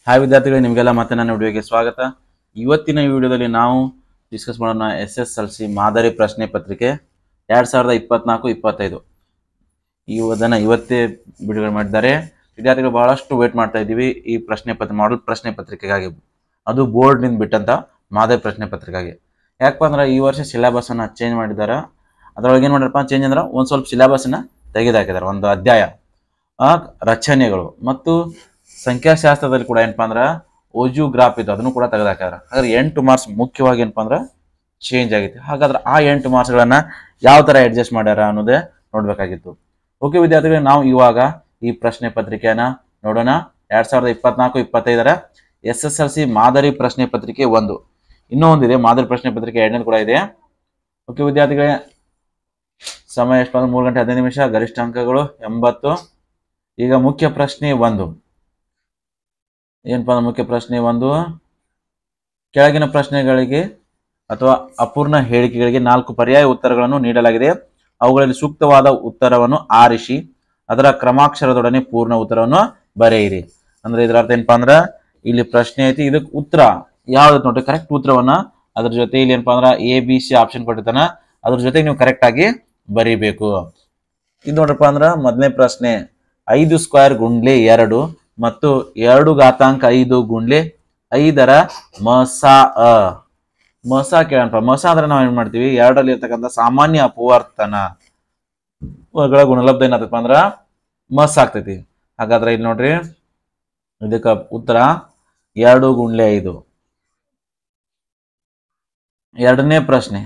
Hi ವಿದ್ಯಾರ್ಥಿಗಳೇ, ನಿಮಗೆಲ್ಲ ಮತ್ತೆ ನನ್ನ ವಿಡಿಯೋಗೆ ಸ್ವಾಗತ. ಇವತ್ತಿನ ಈ ವಿಡಿಯೋದಲ್ಲಿ ನಾವು ಡಿಸ್ಕಸ್ ಮಾಡೋಣ SSLC ಮಾದರಿ ಪ್ರಶ್ನೆ ಪತ್ರಿಕೆ 2024-25. ಇವತ್ತೇ ಬಿಡುಗಡೆ ಮಾಡಿದ್ದಾರೆ. ವಿದ್ಯಾರ್ಥಿಗಳು ಬಹಳಷ್ಟು ವೇಟ್ ಮಾಡ್ತಾ ಇದ್ದೀವಿ ಈ ಮಾಡಲ್ ಪ್ರಶ್ನೆ ಪತ್ರಿಕೆಗಾಗಿ, ಅದು ಬೋರ್ಡ್ನಿಂದ ಬಿಟ್ಟಂತ ಮಾದರಿ ಪ್ರಶ್ನೆ ಪತ್ರಿಕೆಗಾಗಿ. ಯಾಕಪ್ಪ ಅಂದ್ರೆ ಈ ವರ್ಷ ಸಿಲೆಬಸ್ಸನ್ನು ಚೇಂಜ್ ಮಾಡಿದ್ದಾರೆ. ಅದರೊಳಗೆ ಏನು ಮಾಡಿರಪ್ಪ ಚೇಂಜ್ ಅಂದ್ರೆ ಒಂದು ಸ್ವಲ್ಪ ಸಿಲೆಬಸ್ಸನ್ನು ತೆಗೆದುಹಾಕಿದ್ದಾರೆ. ಒಂದು ಅಧ್ಯಾಯ ರಚನೆಗಳು ಮತ್ತು ಸಂಖ್ಯಾಶಾಸ್ತ್ರದಲ್ಲಿ ಕೂಡ ಏನಪ್ಪಾ ಅಂದ್ರೆ ಓಜಿಯೋಗ್ರಾಫ್ ಇತ್ತು, ಅದನ್ನು ಕೂಡ ತೆಗೆದುಹಾಕಿದ್ದಾರೆ. ಹಾಗಾದ್ರೆ 8 ಮಾರ್ಕ್ಸ್ ಮುಖ್ಯವಾಗಿ ಏನಪ್ಪಾ ಅಂದ್ರೆ ಚೇಂಜ್ ಆಗೈತಿ. ಹಾಗಾದ್ರೆ ಆ 8 ಮಾರ್ಕ್ಸ್ಗಳನ್ನ ಯಾವ ತರ ಅಡ್ಜಸ್ಟ್ ಮಾಡ್ಯಾರ ಅನ್ನೋದೇ ನೋಡ್ಬೇಕಾಗಿತ್ತು. ಓಕೆ ವಿದ್ಯಾರ್ಥಿಗಳು, ನಾವು ಇವಾಗ ಈ ಪ್ರಶ್ನೆ ಪತ್ರಿಕೆಯನ್ನ ನೋಡೋಣ. 2024-25 SSLC ಮಾದರಿ ಪ್ರಶ್ನೆ ಪತ್ರಿಕೆ 1. ಇನ್ನೂ ಒಂದಿದೆ ಮಾದರಿ ಪ್ರಶ್ನೆ ಪತ್ರಿಕೆ 2 ಕೂಡ ಇದೆ. ಓಕೆ ವಿದ್ಯಾರ್ಥಿಗಳೇ, ಸಮಯ ಎಷ್ಟು ಅಂದ್ರೆ 3 ಗಂಟೆ 15 ನಿಮಿಷ, ಗರಿಷ್ಠ ಅಂಕಗಳು 80. ಈಗ ಮುಖ್ಯ ಪ್ರಶ್ನೆ 1 ಏನಪ್ಪಾ? ಮುಖ್ಯ ಪ್ರಶ್ನೆ 1, ಕೆಳಗಿನ ಪ್ರಶ್ನೆಗಳಿಗೆ ಅಥವಾ ಅಪೂರ್ಣ ಹೇಳಿಕೆಗಳಿಗೆ 4 ಪರ್ಯಾಯ ಉತ್ತರಗಳನ್ನು ನೀಡಲಾಗಿದೆ. ಅವುಗಳಲ್ಲಿ ಸೂಕ್ತವಾದ ಉತ್ತರವನ್ನು ಆರಿಸಿ ಅದರ ಕ್ರಮಾಕ್ಷರದೊಡನೆ ಪೂರ್ಣ ಉತ್ತರವನ್ನು ಬರೆಯಿರಿ. ಅಂದ್ರೆ ಇದರ ಅರ್ಥ ಏನಪ್ಪಾ ಅಂದ್ರೆ ಇಲ್ಲಿ ಪ್ರಶ್ನೆ ಐತಿ, ಇದಕ್ಕೆ ಉತ್ತರ ಯಾವ್ದು ನೋಡ್ರಿ, ಕರೆಕ್ಟ್ ಉತ್ತರವನ್ನ ಅದ್ರ ಜೊತೆ ಇಲ್ಲಿ ಏನಪ್ಪಾ ಅಂದ್ರೆ ABC ಆಪ್ಷನ್ ಕೊಟ್ಟಿರ್ತಾನ, ಅದ್ರ ಜೊತೆಗೆ ನೀವು ಕರೆಕ್ಟ್ ಆಗಿ ಬರೀಬೇಕು. ಇದು ನೋಡ್ರಪ್ಪ ಅಂದ್ರೆ ಮೊದಲನೇ ಪ್ರಶ್ನೆ 5 ಸ್ಕ್ವೇರ್ ಗುಂಡ್ಲೆ 2 ಮತ್ತು 2 ಘಾತಾಂಕ 5 ಗುಂಡ್ಲೆ 5ರ ಮಸ ಕೇಳಪ್ಪ. ಮಸ ಅಂದ್ರೆ ನಾವ್ ಏನ್ ಮಾಡ್ತೀವಿ, 2ರಲ್ಲಿ ಇರ್ತಕ್ಕಂಥ ಸಾಮಾನ್ಯ ಅಪವರ್ತನ ಗುಣಲಬ್ಧ ಏನಾಗ್ತಪ್ಪ ಅಂದ್ರ ಮಸ್ ಆಗ್ತೈತಿ. ಹಾಗಾದ್ರೆ ಇಲ್ಲಿ ನೋಡ್ರಿ, ಇದಕ್ಕ ಉತ್ತರ 2 ಗುಂಡ್ಲೆ 5. ಎರಡನೇ ಪ್ರಶ್ನೆ,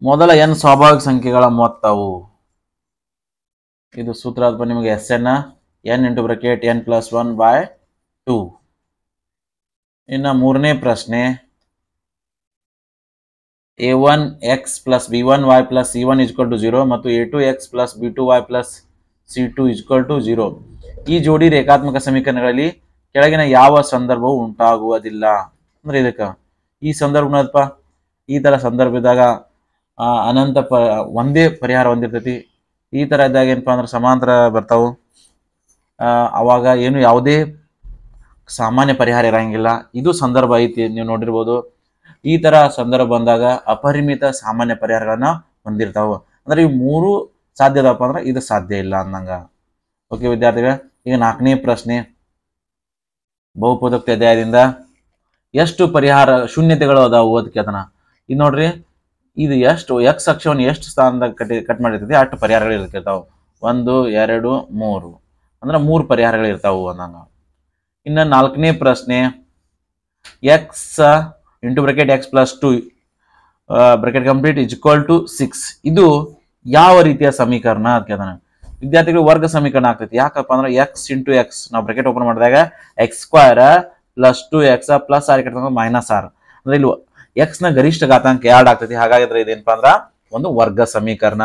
ಮೊದಲ n ಸ್ವಾಭಾವಿಕ ಸಂಖ್ಯೆಗಳ ಮೊತ್ತವು. ಇದು ಸೂತ್ರ ಅಥವಾ ನಿಮಗೆ SN n × n + 1/2. ಇನ್ನು ಮೂರನೇ ಪ್ರಶ್ನೆ, a1x + b1y + c1 = 0 ಮತ್ತು a2x + b2y + c2 = 0. ಈ ಜೋಡಿ ರೇಖಾತ್ಮಕ ಸಮೀಕರಣಗಳಲ್ಲಿ ಕೆಳಗಿನ ಯಾವ ಸಂದರ್ಭವು ಉಂಟಾಗುವುದಿಲ್ಲ? ಅಂದ್ರೆ ಇದಕ್ಕ ಈ ಸಂದರ್ಭ ಈ ತರ ಸಂದರ್ಭದಾಗ ಅನಂತ ಒಂದೇ ಪರಿಹಾರ ಹೊಂದಿರ್ತೈತಿ. ಈ ತರ ಇದ್ದಾಗ ಏನಪ್ಪಾ ಅಂದ್ರೆ ಸಮಾಂತರ ಬರ್ತಾವು, ಅವಾಗ ಏನು ಯಾವುದೇ ಸಾಮಾನ್ಯ ಪರಿಹಾರ ಇರಂಗಿಲ್ಲ. ಇದು ಸಂದರ್ಭ ಐತಿ, ನೀವು ನೋಡಿರ್ಬೋದು. ಈ ತರ ಸಂದರ್ಭ ಬಂದಾಗ ಅಪರಿಮಿತ ಸಾಮಾನ್ಯ ಪರಿಹಾರಗಳನ್ನ ಹೊಂದಿರ್ತಾವ. ಅಂದ್ರೆ ಇವು 3 ಸಾಧ್ಯ ಅದಪ್ಪ ಅಂದ್ರೆ ಇದು ಸಾಧ್ಯ ಇಲ್ಲ ಅಂದಂಗ. ಓಕೆ ವಿದ್ಯಾರ್ಥಿಗಳ, ಈಗ 4ನೇ ಪ್ರಶ್ನೆ, ಬಹುಪದೋಕ್ತಿ ಅಧ್ಯಾಯದಿಂದ ಎಷ್ಟು ಪರಿಹಾರ ಶೂನ್ಯತೆಗಳು ಅದಾವು ಅದಕ್ಕೆ ಅದನ್ನ ಇದು ನೋಡ್ರಿ. ಇದು ಎಷ್ಟು ಎಕ್ಸ್ ಅಕ್ಷವನ್ನು ಎಷ್ಟು ಸ್ಥಾನದಾಗ ಕಟ್ ಮಾಡಿರ್ತೈತಿ ಅಷ್ಟು ಪರಿಹಾರಗಳು ಇರ್ತಿರ್ತಾವ. 1 2 3 ಅಂದ್ರೆ 3 ಪರಿಹಾರಗಳು ಇರ್ತಾವು ಅಂದಂಗ. ಇನ್ನು 4ನೇ ಪ್ರಶ್ನೆ, x × x + 2 = 6. ಇದು ಯಾವ ರೀತಿಯ ಸಮೀಕರಣ ಅದಕ್ಕೆ ಅದನ್ನ ವಿದ್ಯಾರ್ಥಿಗಳು ವರ್ಗ ಸಮೀಕರಣ ಆಗ್ತೈತಿ. ಯಾಕಪ್ಪ ಅಂದ್ರೆ x × x ನಾವು ಬ್ರಾಕೆಟ್ ಓಪನ್ ಮಾಡಿದಾಗ x² + 2x + r -r ಅಂದ್ರೆ ಇಲ್ಲಿ x ನ ಗರಿಷ್ಠ ಘಾತಾಂಕ 2 ಆಗ್ತೈತಿ. ಹಾಗಾದ್ರೆ ಇದೇನಪ್ಪಾ ಅಂದ್ರ ಒಂದು ವರ್ಗ ಸಮೀಕರಣ.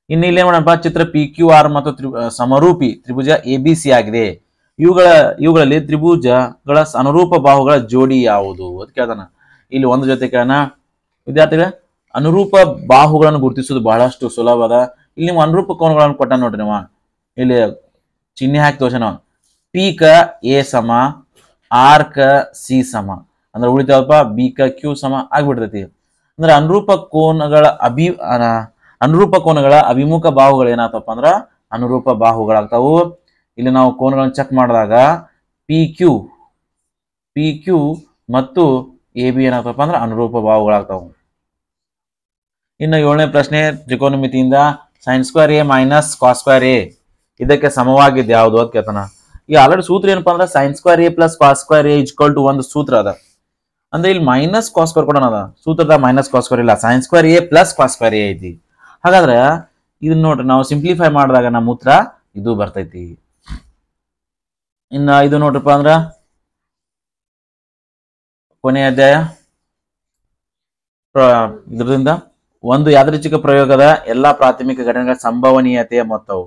ಇನ್ನು ಇಲ್ಲಿ ಏನಪ್ಪ, ಚಿತ್ರ PQR ಮತ್ತು ಸಮರೂಪಿ ತ್ರಿಭುಜ ABC ಆಗಿದೆ. ಇವುಗಳಲ್ಲಿ ತ್ರಿಭುಜಗಳ ಅನುರೂಪ ಬಾಹುಗಳ ಜೋಡಿ ಯಾವುದು ಅಂತ ಕೇಳ್ತಾನ. ಇಲ್ಲಿ ಒಂದು ಜೊತೆ ಕೇಳೋಣ ವಿದ್ಯಾರ್ಥಿಗಳ, ಅನುರೂಪ ಬಾಹುಗಳನ್ನು ಗುರುತಿಸುವುದು ಬಹಳಷ್ಟು ಸುಲಭದ. ಇಲ್ಲಿ ನೀವು ಅನುರೂಪ ಕೋನಗಳನ್ನು ಕೊಟ್ಟ ನೋಡ್ರಿ, ನೀವು ಇಲ್ಲಿ ಚಿಹ್ನೆ ಹಾಕಿ ತೋರ್ಸೋಣ. P ಕ A ಸಮ, R ಕ C ಸಮ, ಅಂದ್ರೆ ಉಳಿತಾವಪ್ಪ B ಕ Q ಸಮ ಆಗ್ಬಿಡ್ತೈತಿ. ಅಂದ್ರೆ ಅನುರೂಪ ಕೋನಗಳ ಅಭಿಮುಖ ಬಾಹುಗಳು ಏನಾಗ್ತಪ್ಪ ಅಂದ್ರ ಅನುರೂಪ ಬಾಹುಗಳಾಗ್ತಾವು. ಇಲ್ಲಿ ನಾವು ಕೋನಗಳನ್ನು ಚೆಕ್ ಮಾಡಿದಾಗ PQ ಮತ್ತು AB ಏನಾಗ್ತಪ್ಪ ಅಂದ್ರೆ ಅನುರೂಪ ಬಾಹುಗಳಾಗ್ತಾವು. ಇನ್ನು 7ನೇ ಪ್ರಶ್ನೆ, ತ್ರಿಕೋನಮಿತಿಯಿಂದ sin² A - cos² A ಇದಕ್ಕೆ ಸಮವಾಗಿದ್ದು ಯಾವುದು ಅಂತ ಕೇಳ್ತಾನ. ಈಗ ಆಲ್ರೆಡಿ ಸೂತ್ರ ಏನಪ್ಪಾ ಅಂದ್ರೆ sin² A + cos² A = 1 ಸೂತ್ರ ಅದ. ಅಂದ್ರೆ ಇಲ್ಲಿ -cos² ಕೂಡ ಅದ, ಸೂತ್ರದ -cos² ಇಲ್ಲ, sin² A + cos² A ಐತಿ. ಹಾಗಾದ್ರೆ ಇದನ್ನ ನೋಡ್ರಿ, ನಾವು ಸಿಂಪ್ಲಿಫೈ ಮಾಡಿದಾಗ ನಮ್ಮ ಉತ್ತರ ಇದು ಬರ್ತೈತಿ. ಇನ್ನು ಇದು ನೋಡ್ರಪ್ಪ ಅಂದ್ರ ಕೊನೆಯ ಅಧ್ಯಾಯ. ಇದರಿಂದ ಒಂದು ಯಾದೃಚ್ಛಿಕ ಪ್ರಯೋಗದ ಎಲ್ಲಾ ಪ್ರಾಥಮಿಕ ಘಟನೆಗಳ ಸಂಭವನೀಯತೆಯ ಮೊತ್ತವು.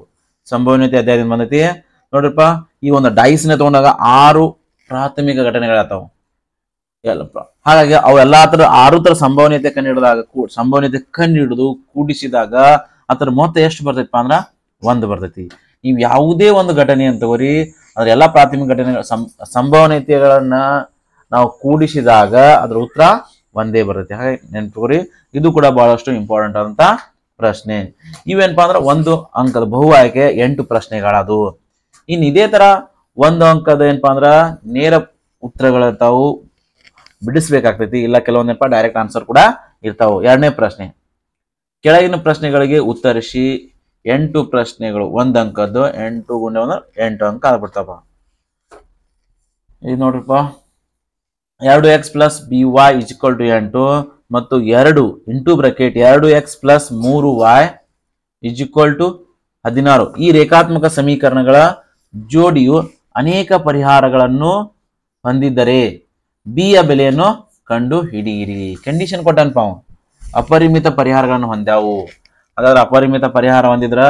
ಸಂಭವನೀಯತೆ ಅಧ್ಯಾಯದಿಂದ ಬಂದೈತಿ ನೋಡ್ರಪ್ಪ. ಈ ಒಂದು ಡೈಸ್ ನ ತಗೊಂಡಾಗ 6 ಪ್ರಾಥಮಿಕ ಘಟನೆಗಳಾಗ್ತಾವ ಎಲ್ಲಪ್ಪ. ಹಾಗಾಗಿ ಅವು ಎಲ್ಲಾ ತರ 6 ತರ ಸಂಭವನೀಯತೆ ಕಂಡುಹಿಡಿದು ಕೂಡಿಸಿದಾಗ ಅದರ ಮೊತ್ತ ಎಷ್ಟು ಬರ್ತೈತಪ್ಪ ಅಂದ್ರ 1 ಬರ್ತೈತಿ. ನೀವು ಯಾವುದೇ ಒಂದು ಘಟನೆ ಅಂತ ತಗೋರಿ, ಅಂದ್ರೆ ಎಲ್ಲಾ ಪ್ರಾಥಮಿಕ ಘಟನೆಗಳ ಸಂಭವನೀಯತೆಗಳನ್ನ ನಾವು ಕೂಡಿಸಿದಾಗ ಅದ್ರ ಉತ್ತರ ಒಂದೇ ಬರುತ್ತೆ. ಹಾಗೆ ನೆನ್ಪಿಟ್ಕೊರಿ, ಇದು ಕೂಡ ಬಹಳಷ್ಟು ಇಂಪಾರ್ಟೆಂಟ್ ಅಂತ ಪ್ರಶ್ನೆ. ಇವೇನಪ್ಪಾ ಅಂದ್ರೆ ಒಂದು ಅಂಕದ ಬಹು ಆಯ್ಕೆ 8 ಪ್ರಶ್ನೆಗಳದು. ಇನ್ನು ಇದೇ ತರ ಒಂದು ಅಂಕದ ಏನಪ್ಪಾ ಅಂದ್ರ ನೇರ ಉತ್ತರಗಳ ತಾವು ಬಿಡಿಸ್ಬೇಕಾಗ್ತೈತಿ. ಇಲ್ಲ ಕೆಲವೊಂದಪ್ಪ ಡೈರೆಕ್ಟ್ ಆನ್ಸರ್ ಕೂಡ ಇರ್ತಾವು. ಎರಡನೇ ಪ್ರಶ್ನೆ, ಕೆಳಗಿನ ಪ್ರಶ್ನೆಗಳಿಗೆ ಉತ್ತರಿಸಿ 8 ಪ್ರಶ್ನೆಗಳು 1 ಅಂಕದ್ದು 8 ಗುಂಡೆ 8 ಅಂಕ ಆಗ್ಬಿಡ್ತಾವ. ಇದು ನೋಡ್ರಿಪ್ಪ, 2x + by = 8 ಮತ್ತು 2 ಇಂಟು ಬ್ರಾಕೆಟ್ 2x + 3y = 16. ಈ ರೇಖಾತ್ಮಕ ಸಮೀಕರಣಗಳ ಜೋಡಿಯು ಅನೇಕ ಪರಿಹಾರಗಳನ್ನು ಹೊಂದಿದ್ದರೆ b ಯ ಬೆಲೆಯನ್ನು ಕಂಡು ಹಿಡಿಯಿರಿ. ಕಂಡೀಷನ್ ಕೊಟ್ಟನಪ್ಪ, ಅಪರಿಮಿತ ಪರಿಹಾರಗಳನ್ನು ಹೊಂದ್ಯಾವು. ಹಾಗಾದ್ರೆ ಅಪರಿಮಿತ ಪರಿಹಾರ ಹೊಂದಿದ್ರ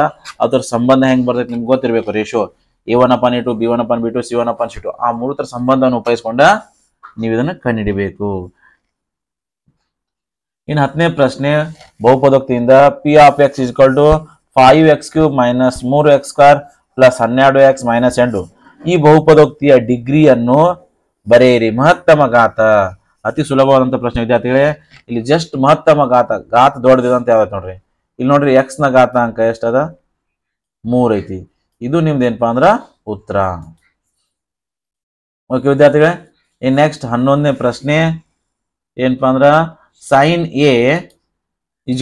ಅದ್ರ ಸಂಬಂಧ ಹೆಂಗ್ ಬರ್ತೈತಿ ನಿಮ್ಗೆ ಗೊತ್ತಿರ್ಬೇಕು. ರೇಷೋ a1/a2, b1/b2, c1/c2 ಆ ಮೂರರ ಸಂಬಂಧವನ್ನು ಉಪಯೋಗಿಸ್ಕೊಂಡ ನೀವು ಇದನ್ನ ಕಂಡುಹಿಡಿಬೇಕು. ಇನ್ನು 10ನೇ ಪ್ರಶ್ನೆ, ಬಹುಪದೋಕ್ತಿಯಿಂದ p of x = 5x³ - 3x² + 12x - 8. ಈ ಬಹುಪದೋಕ್ತಿಯ ಡಿಗ್ರಿಯನ್ನು ಬರೆಯಿರಿ. ಮಹತ್ತಮ ಘಾತ ಅತಿ ಸುಲಭವಾದಂತ ಪ್ರಶ್ನೆ ವಿದ್ಯಾರ್ಥಿಗಳೇ. ಇಲ್ಲಿ ಜಸ್ಟ್ ಮಹತ್ತಮ ಘಾತ ದೊಡ್ಡದಿದೆ ಅಂತ ಯಾವ್ದು ನೋಡ್ರಿ. ಇಲ್ಲಿ ನೋಡ್ರಿ x ನ ಘಾತಾಂಕ ಎಷ್ಟದ 3 ಐತಿ. ಇದು ನಿಮ್ದು ಏನಪ್ಪಾ ಅಂದ್ರ ಉತ್ತರ. ಓಕೆ ವಿದ್ಯಾರ್ಥಿಗಳೇ, ಇನ್ ನೆಕ್ಸ್ಟ್ 11ನೇ ಪ್ರಶ್ನೆ ಏನಪ್ಪಾ ಅಂದ್ರ sin a =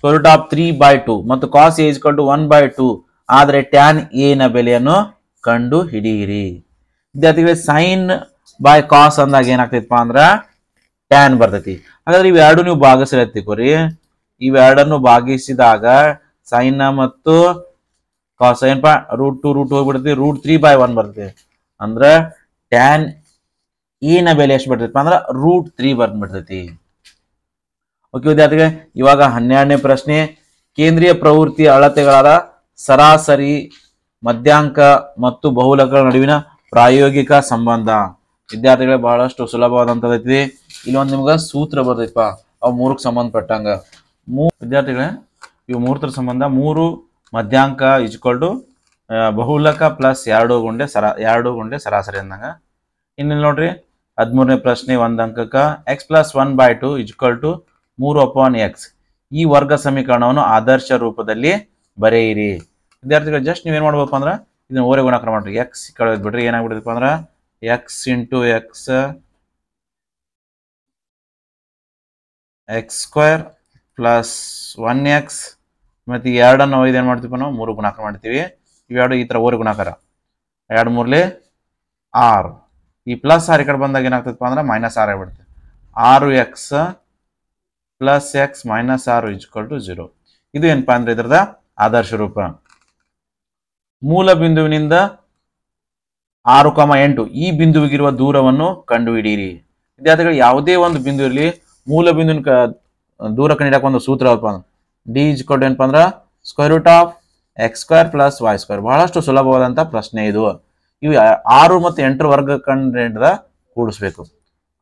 √3/2 ಮತ್ತು cos a = 1/2 ಆದ್ರೆ tan a ನ ಬೆಲೆಯನ್ನು ಕಂಡು ಹಿಡಿಯಿರಿ. ವಿದ್ಯಾರ್ಥಿಗಳೇ, sin by cos ಅಂದಾಗ ಏನಾಗ್ತೈತಪ್ಪ ಅಂದ್ರ tan ಬರ್ತೈತಿ. ಹಾಗಾದ್ರೆ ಇವೆರಡು ನೀವು ಭಾಗಿಸ್ರಿ. ಇವೆರಡನ್ನು ಭಾಗಿಸಿದಾಗ sin ಮತ್ತು cos ಏನಪ್ಪಾ √2 ಹೋಗ್ಬಿಡ್ತೈತಿ, √3/1 ಬರ್ತೈತಿ. ಅಂದ್ರ tan a ನ ಬೆಲೆ ಎಷ್ಟು ಬರ್ತೈತಿ ಅಂದ್ರ √3 ಬಂದ್ಬಿಡ್ತೈತಿ. ಓಕೆ ವಿದ್ಯಾರ್ಥಿಗಳೇ, ಇವಾಗ 12ನೇ ಪ್ರಶ್ನೆ, ಕೇಂದ್ರೀಯ ಪ್ರವೃತ್ತಿಯ ಅಳತೆಗಳಾದ ಸರಾಸರಿ, ಮಧ್ಯಾಂಕ ಮತ್ತು ಬಹುಲಕಗಳ ನಡುವಿನ ಪ್ರಾಯೋಗಿಕ ಸಂಬಂಧ. ವಿದ್ಯಾರ್ಥಿಗಳೇ, ಬಹಳಷ್ಟು ಸುಲಭವಾದಂತದೈತಿ. ಇಲ್ಲೊಂದು ನಿಮ್ಗ ಸೂತ್ರ ಬರ್ತೈತಪ್ಪ, ಅವು 3ಕ್ಕೆ ಸಂಬಂಧಪಟ್ಟಂಗ. ವಿದ್ಯಾರ್ಥಿಗಳೇ, ಇವು 3ರ ಸಂಬಂಧ 3 ಮಧ್ಯಾಂಕ = ಬಹುಲಕ ಪ್ಲಸ್ 2 ಗುಂಡೆ ಸರಾಸರಿ ಅಂದಂಗ. ಇನ್ನು ನೋಡ್ರಿ 13ನೇ ಪ್ರಶ್ನೆ 1 ಅಂಕಕ್ಕ x + 1/2 = 3/x. ಈ ವರ್ಗ ಸಮೀಕರಣವನ್ನು ಆದರ್ಶ ರೂಪದಲ್ಲಿ ಬರೆಯಿರಿ. ವಿದ್ಯಾರ್ಥಿಗಳು ಜಸ್ಟ್ ನೀವೇನ್ ಮಾಡ್ಬೇಕಪ್ಪ ಅಂದ್ರ ಇದನ್ನ ಓರೆ ಗುಣಾಕಾರ ಮಾಡ್ರಿ. x ಕಳೆದ್ ಬಿಡ್ರಿ, ಏನಾಗ್ಬಿಡ್ತಪ್ಪ ಅಂದ್ರ x × x² + 1x ಮತ್ತೆ 2 ಇದೇನ್ ಮಾಡ್ತೀವಿ ನಾವು 3 ಗುಣಾಕಾರ ಮಾಡ್ತೀವಿ. ಇವೆರಡು ಈ ತರ ಓರೆ ಗುಣಾಕಾರ, 2 × 3 = 6. ಈ ಪ್ಲಸ್ 6 ಈ ಕಡೆ ಬಂದಾಗ ಏನಾಗ್ತದಪ್ಪ ಅಂದ್ರೆ -6 ಆಗ್ಬಿಡುತ್ತೆ. 6x + x - 6 = 0. ಇದು ಏನಪ್ಪಾ ಅಂದ್ರೆ ಇದರದ ಆದರ್ಶ ರೂಪ. ಮೂಲ ಬಿಂದುವಿನಿಂದ 6,8 ಈ ಬಿಂದುವಿಗಿರುವ ದೂರವನ್ನು ಕಂಡುಹಿಡಿಯಿರಿ. ವಿದ್ಯಾರ್ಥಿಗಳು, ಯಾವುದೇ ಒಂದು ಬಿಂದು ಇರಲಿ, ಮೂಲ ಬಿಂದುವಿನ ದೂರ ಕಂಡುಹಿಡಿಯಕ್ಕೆ ಒಂದು ಸೂತ್ರ d = ಏನಪ್ಪಾ ಅಂದ್ರ √x² + y². ಬಹಳಷ್ಟು ಸುಲಭವಾದಂತ ಪ್ರಶ್ನೆ ಇದು. ಇವು 6 ಮತ್ತು 8ರ ವರ್ಗ ಕಂಡುಹಿಡಿದ ಕೂಡಿಸ್ಬೇಕು.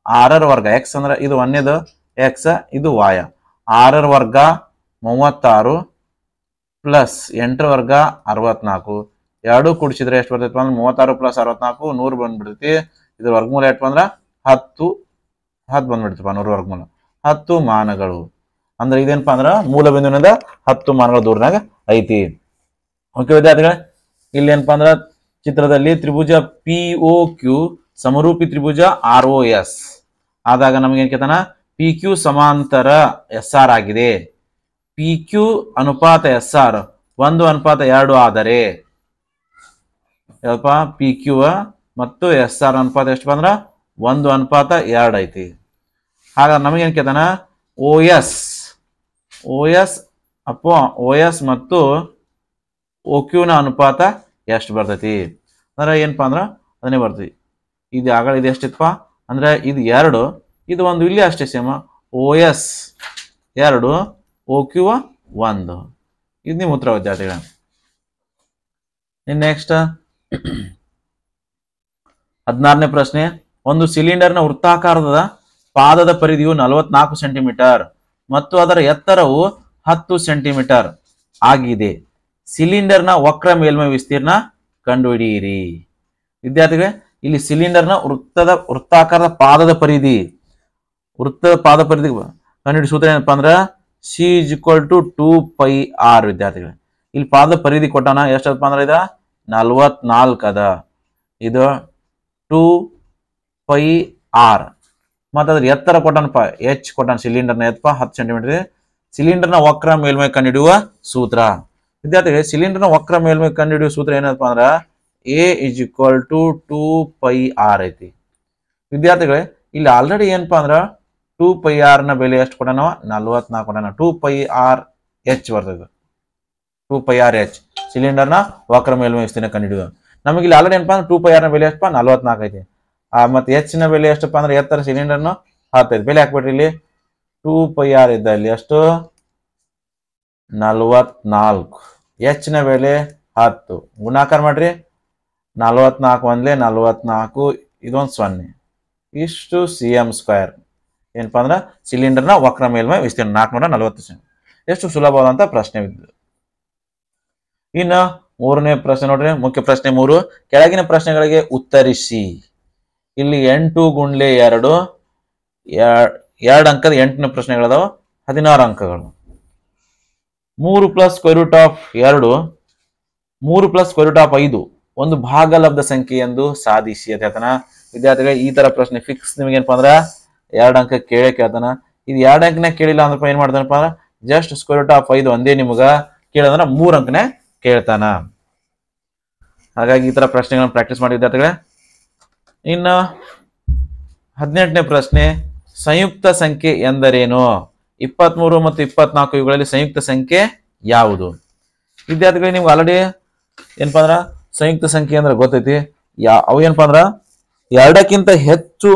6ರ ವರ್ಗ x ಅಂದ್ರೆ ಇದು 1ನೇದು x, ಇದು y. 6ರ ವರ್ಗ 36 ಪ್ಲಸ್ 8ರ ವರ್ಗ 64. ಎರಡು ಕೂಡಿಸಿದ್ರೆ ಎಷ್ಟು ಬರ್ತೈತಿ ಅಂದ್ರೆ 36 + 64 100 ಬಂದ್ಬಿಡ್ತೈತಿ. ಇದ್ರ ವರ್ಗಮೂಲ ಎಷ್ಟು ಅಂದ್ರೆ 10 ಬಂದ್ಬಿಡ್ತಪ್ಪ. 100 ವರ್ಗಮೂಲ 10 ಮಾನಗಳು. ಅಂದ್ರೆ ಇದೇನಪ್ಪಾ ಅಂದ್ರ ಮೂಲ ಬಿಂದುವಿನಿಂದ 10 ಮಾನಗಳ ದೂರನಾಗ ಐತಿ. ಓಕೆ ವಿದ್ಯಾರ್ಥಿಗಳೇ, ಇಲ್ಲಿ ಏನಪ್ಪಾ ಅಂದ್ರ ಚಿತ್ರದಲ್ಲಿ ತ್ರಿಭುಜ POQ ಸಮರೂಪಿ ತ್ರಿಭುಜ ROS ಆದಾಗ ನಮ್ಗೆ ಏನ್ ಕೇಳ್ತಾನ, PQ ಸಮಾಂತರ SR ಆಗಿದೆ. PQ ಅನುಪಾತ SR 1:2 ಆದರೆ PQ ಮತ್ತು SR ಅನುಪಾತ ಎಷ್ಟು ಬಂದ್ರ 1:2 ಐತಿ. ಹಾಗಾದ್ರೆ ನಮಗೇನ್ ಕೇಳ್ತಾನ, OS ಮತ್ತು OQ ನ ಅನುಪಾತ ಎಷ್ಟು ಬರ್ತೈತಿ ಅಂದ್ರೆ ಏನಪ್ಪಾ ಅಂದ್ರ ಅದನ್ನೇ ಬರ್ತೈತಿ. ಇದು ಆಗಳ ಇದು ಎಷ್ಟಿತ್ತಪ್ಪ ಅಂದ್ರೆ ಇದು 2, ಇದು 1, ಇಲ್ಲಿ ಅಷ್ಟೇ ಸೇಮ. OS 2, OQ 1. ಇದು ನಿಮ್ಮ ಉತ್ತರ ವಿದ್ಯಾರ್ಥಿಗಳ. ನೆಕ್ಸ್ಟ್ 16ನೇ ಪ್ರಶ್ನೆ, ಒಂದು ಸಿಲಿಂಡರ್ನ ವೃತ್ತಾಕಾರದ ಪಾದದ ಪರಿಧಿಯು 44 ಸೆಂಟಿಮೀಟರ್ ಮತ್ತು ಅದರ ಎತ್ತರವು 10 ಸೆಂಟಿಮೀಟರ್ ಆಗಿದೆ. ಸಿಲಿಂಡರ್ನ ವಕ್ರ ಮೇಲ್ಮೈ ವಿಸ್ತೀರ್ಣ ಕಂಡುಹಿಡಿಯಿರಿ. ವಿದ್ಯಾರ್ಥಿಗಳೇ, ಇಲ್ಲಿ ಸಿಲಿಂಡರ್ನ ವೃತ್ತಾಕಾರದ ಪಾದದ ಪರಿಧಿ ಕಂಡುಹಿಡಿ ಸೂತ್ರ ಏನಪ್ಪಾ ಅಂದ್ರ C is equal to 2πr. ವಿದ್ಯಾರ್ಥಿಗಳೇ, ಇಲ್ಲಿ ಪಾದದ ಪರಿಧಿ ಕೊಟ್ಟಾನ, ಎಷ್ಟಪ್ಪ ಅಂದ್ರ ಇದ 44 ಅದ. ಇದು 2πr. ಮತ್ತೆ ಅದ್ರ ಎತ್ತರ ಕೊಟ್ಟಾನಪ್ಪ, ಎಚ್ ಕೊಟ್ಟಾನ. ಸಿಲಿಂಡರ್ನ ಎತ್ತಪ್ಪ 10 ಸೆಂಟಿಮೀಟರ್. ಸಿಲಿಂಡರ್ನ ವಕ್ರ ಮೇಲ್ಮೈ ಕಂಡುಹಿಡಿಯುವ ಸೂತ್ರ. ವಿದ್ಯಾರ್ಥಿಗಳೇ, ಸಿಲಿಂಡರ್ನ ವಕ್ರ ಮೇಲ್ಮೈ ಕಂಡುಹಿಡಿಯುವ ಸೂತ್ರ ಏನಪ್ಪ ಅಂದ್ರ A is equal to 2πr ಐತಿ. ವಿದ್ಯಾರ್ಥಿಗಳೇ, ಇಲ್ಲಿ ಆಲ್ರೆಡಿ ಏನಪ್ಪಾ ಅಂದ್ರ 2πr ನ ಬೆಲೆ ಎಷ್ಟು ಕೊಟ್ಟಾನ? 44 ಕೊಟ್ಟಾನ. 2πr h ಬರ್ತದೆ. 2πr h ಸಿಲಿಂಡರ್ನ ವಕ್ರ ಮೇಲ್ಮೈ ವಿಸ್ತೀರ್ಣ ಕಂಡುಹಿಡಿಯುವ. ನಮಗೆ ಇಲ್ಲಿ ಆಲ್ರೆಡಿ ಏನಪ್ಪಾ ಅಂದ್ರೆ 2πr ನ ಬೆಲೆ ಎಷ್ಟಪ್ಪ? 44 ಐತಿ. ಮತ್ತೆ ಎಚ್ ನ ಬೆಲೆ ಎಷ್ಟಪ್ಪ ಅಂದ್ರೆ ಎತ್ತರ ಸಿಲಿಂಡರ್ನ 10 ಐತಿ. ಬೆಲೆ ಹಾಕ್ಬಿಟ್ರಿ ಇಲ್ಲಿ 2πr ಇದ್ದ ಇಲ್ಲಿ ಎಷ್ಟು? 44. ಎಚ್ ನ ಬೆಲೆ 10 ಗುಣಾಕಾರ ಮಾಡ್ರಿ. 44 ಒಂದ್ಲೆ 44, ಇದೊಂದು 0, ಇಷ್ಟು cm². ಏನಪ್ಪಾ ಅಂದ್ರ ಸಿಲಿಂಡರ್ನ ವಕ್ರ ಮೇಲ್ಮೈ ವಿಸ್ತೀರ್ಣ 440 ಸೆಂಟಿ. ಎಷ್ಟು ಸುಲಭವಾದಂತ ಪ್ರಶ್ನೆ ಇದ್ದು. ಇನ್ನ ಮೂರನೇ ಪ್ರಶ್ನೆ ನೋಡ್ರಿ, ಮುಖ್ಯ ಪ್ರಶ್ನೆ 3. ಕೆಳಗಿನ ಪ್ರಶ್ನೆಗಳಿಗೆ ಉತ್ತರಿಸಿ. ಇಲ್ಲಿ 8 ಗುಂಡ್ಲೆ 2 ಅಂಕದ 8ನೇ ಪ್ರಶ್ನೆಗಳದಾವ, 16 ಅಂಕಗಳು. 3 + √2 3 + √5 ಒಂದು ಭಾಗಲಬ್ಧ ಸಂಖ್ಯೆ ಎಂದು ಸಾಧಿಸಿ ಅಂತ ಹೇಳ್ತಾನ. ವಿದ್ಯಾರ್ಥಿಗಳು, ಈ ತರ ಪ್ರಶ್ನೆ ಫಿಕ್ಸ್ ನಿಮ್ಗೆ ಏನಪ್ಪಾ ಅಂದ್ರ 2 ಅಂಕ ಕೇಳೇ ಕೇಳ್ತಾನ. ಇದು 2 ಅಂಕನೇ ಕೇಳಿಲ್ಲ ಅಂದ್ರಪ್ಪ ಏನ್ ಮಾಡ್ತಾನಪ್ಪ ಅಂದ್ರ ಜಸ್ಟ್ √5 ಒಂದೇ ನಿಮ್ಗ ಕೇಳಂದ್ರ 3 ಅಂಕನೇ ಕೇಳ್ತಾನ. ಹಾಗಾಗಿ ಈ ತರ ಪ್ರಶ್ನೆಗಳನ್ನ ಪ್ರಾಕ್ಟೀಸ್ ಮಾಡಿ ವಿದ್ಯಾರ್ಥಿಗಳೇ. ಇನ್ನ 18ನೇ ಪ್ರಶ್ನೆ, ಸಂಯುಕ್ತ ಸಂಖ್ಯೆ ಎಂದರೇನು? 23 ಮತ್ತು 24 ಇವುಗಳಲ್ಲಿ ಸಂಯುಕ್ತ ಸಂಖ್ಯೆ ಯಾವುದು? ವಿದ್ಯಾರ್ಥಿಗಳಿಗೆ ನಿಮ್ಗೆ ಆಲ್ರೆಡಿ ಏನಪ್ಪಾ ಅಂದ್ರ ಸಂಯುಕ್ತ ಸಂಖ್ಯೆ ಅಂದ್ರೆ ಗೊತ್ತೈತಿ. ಅವು ಏನಪ್ಪಾ ಅಂದ್ರ 2ಕ್ಕಿಂತ ಹೆಚ್ಚು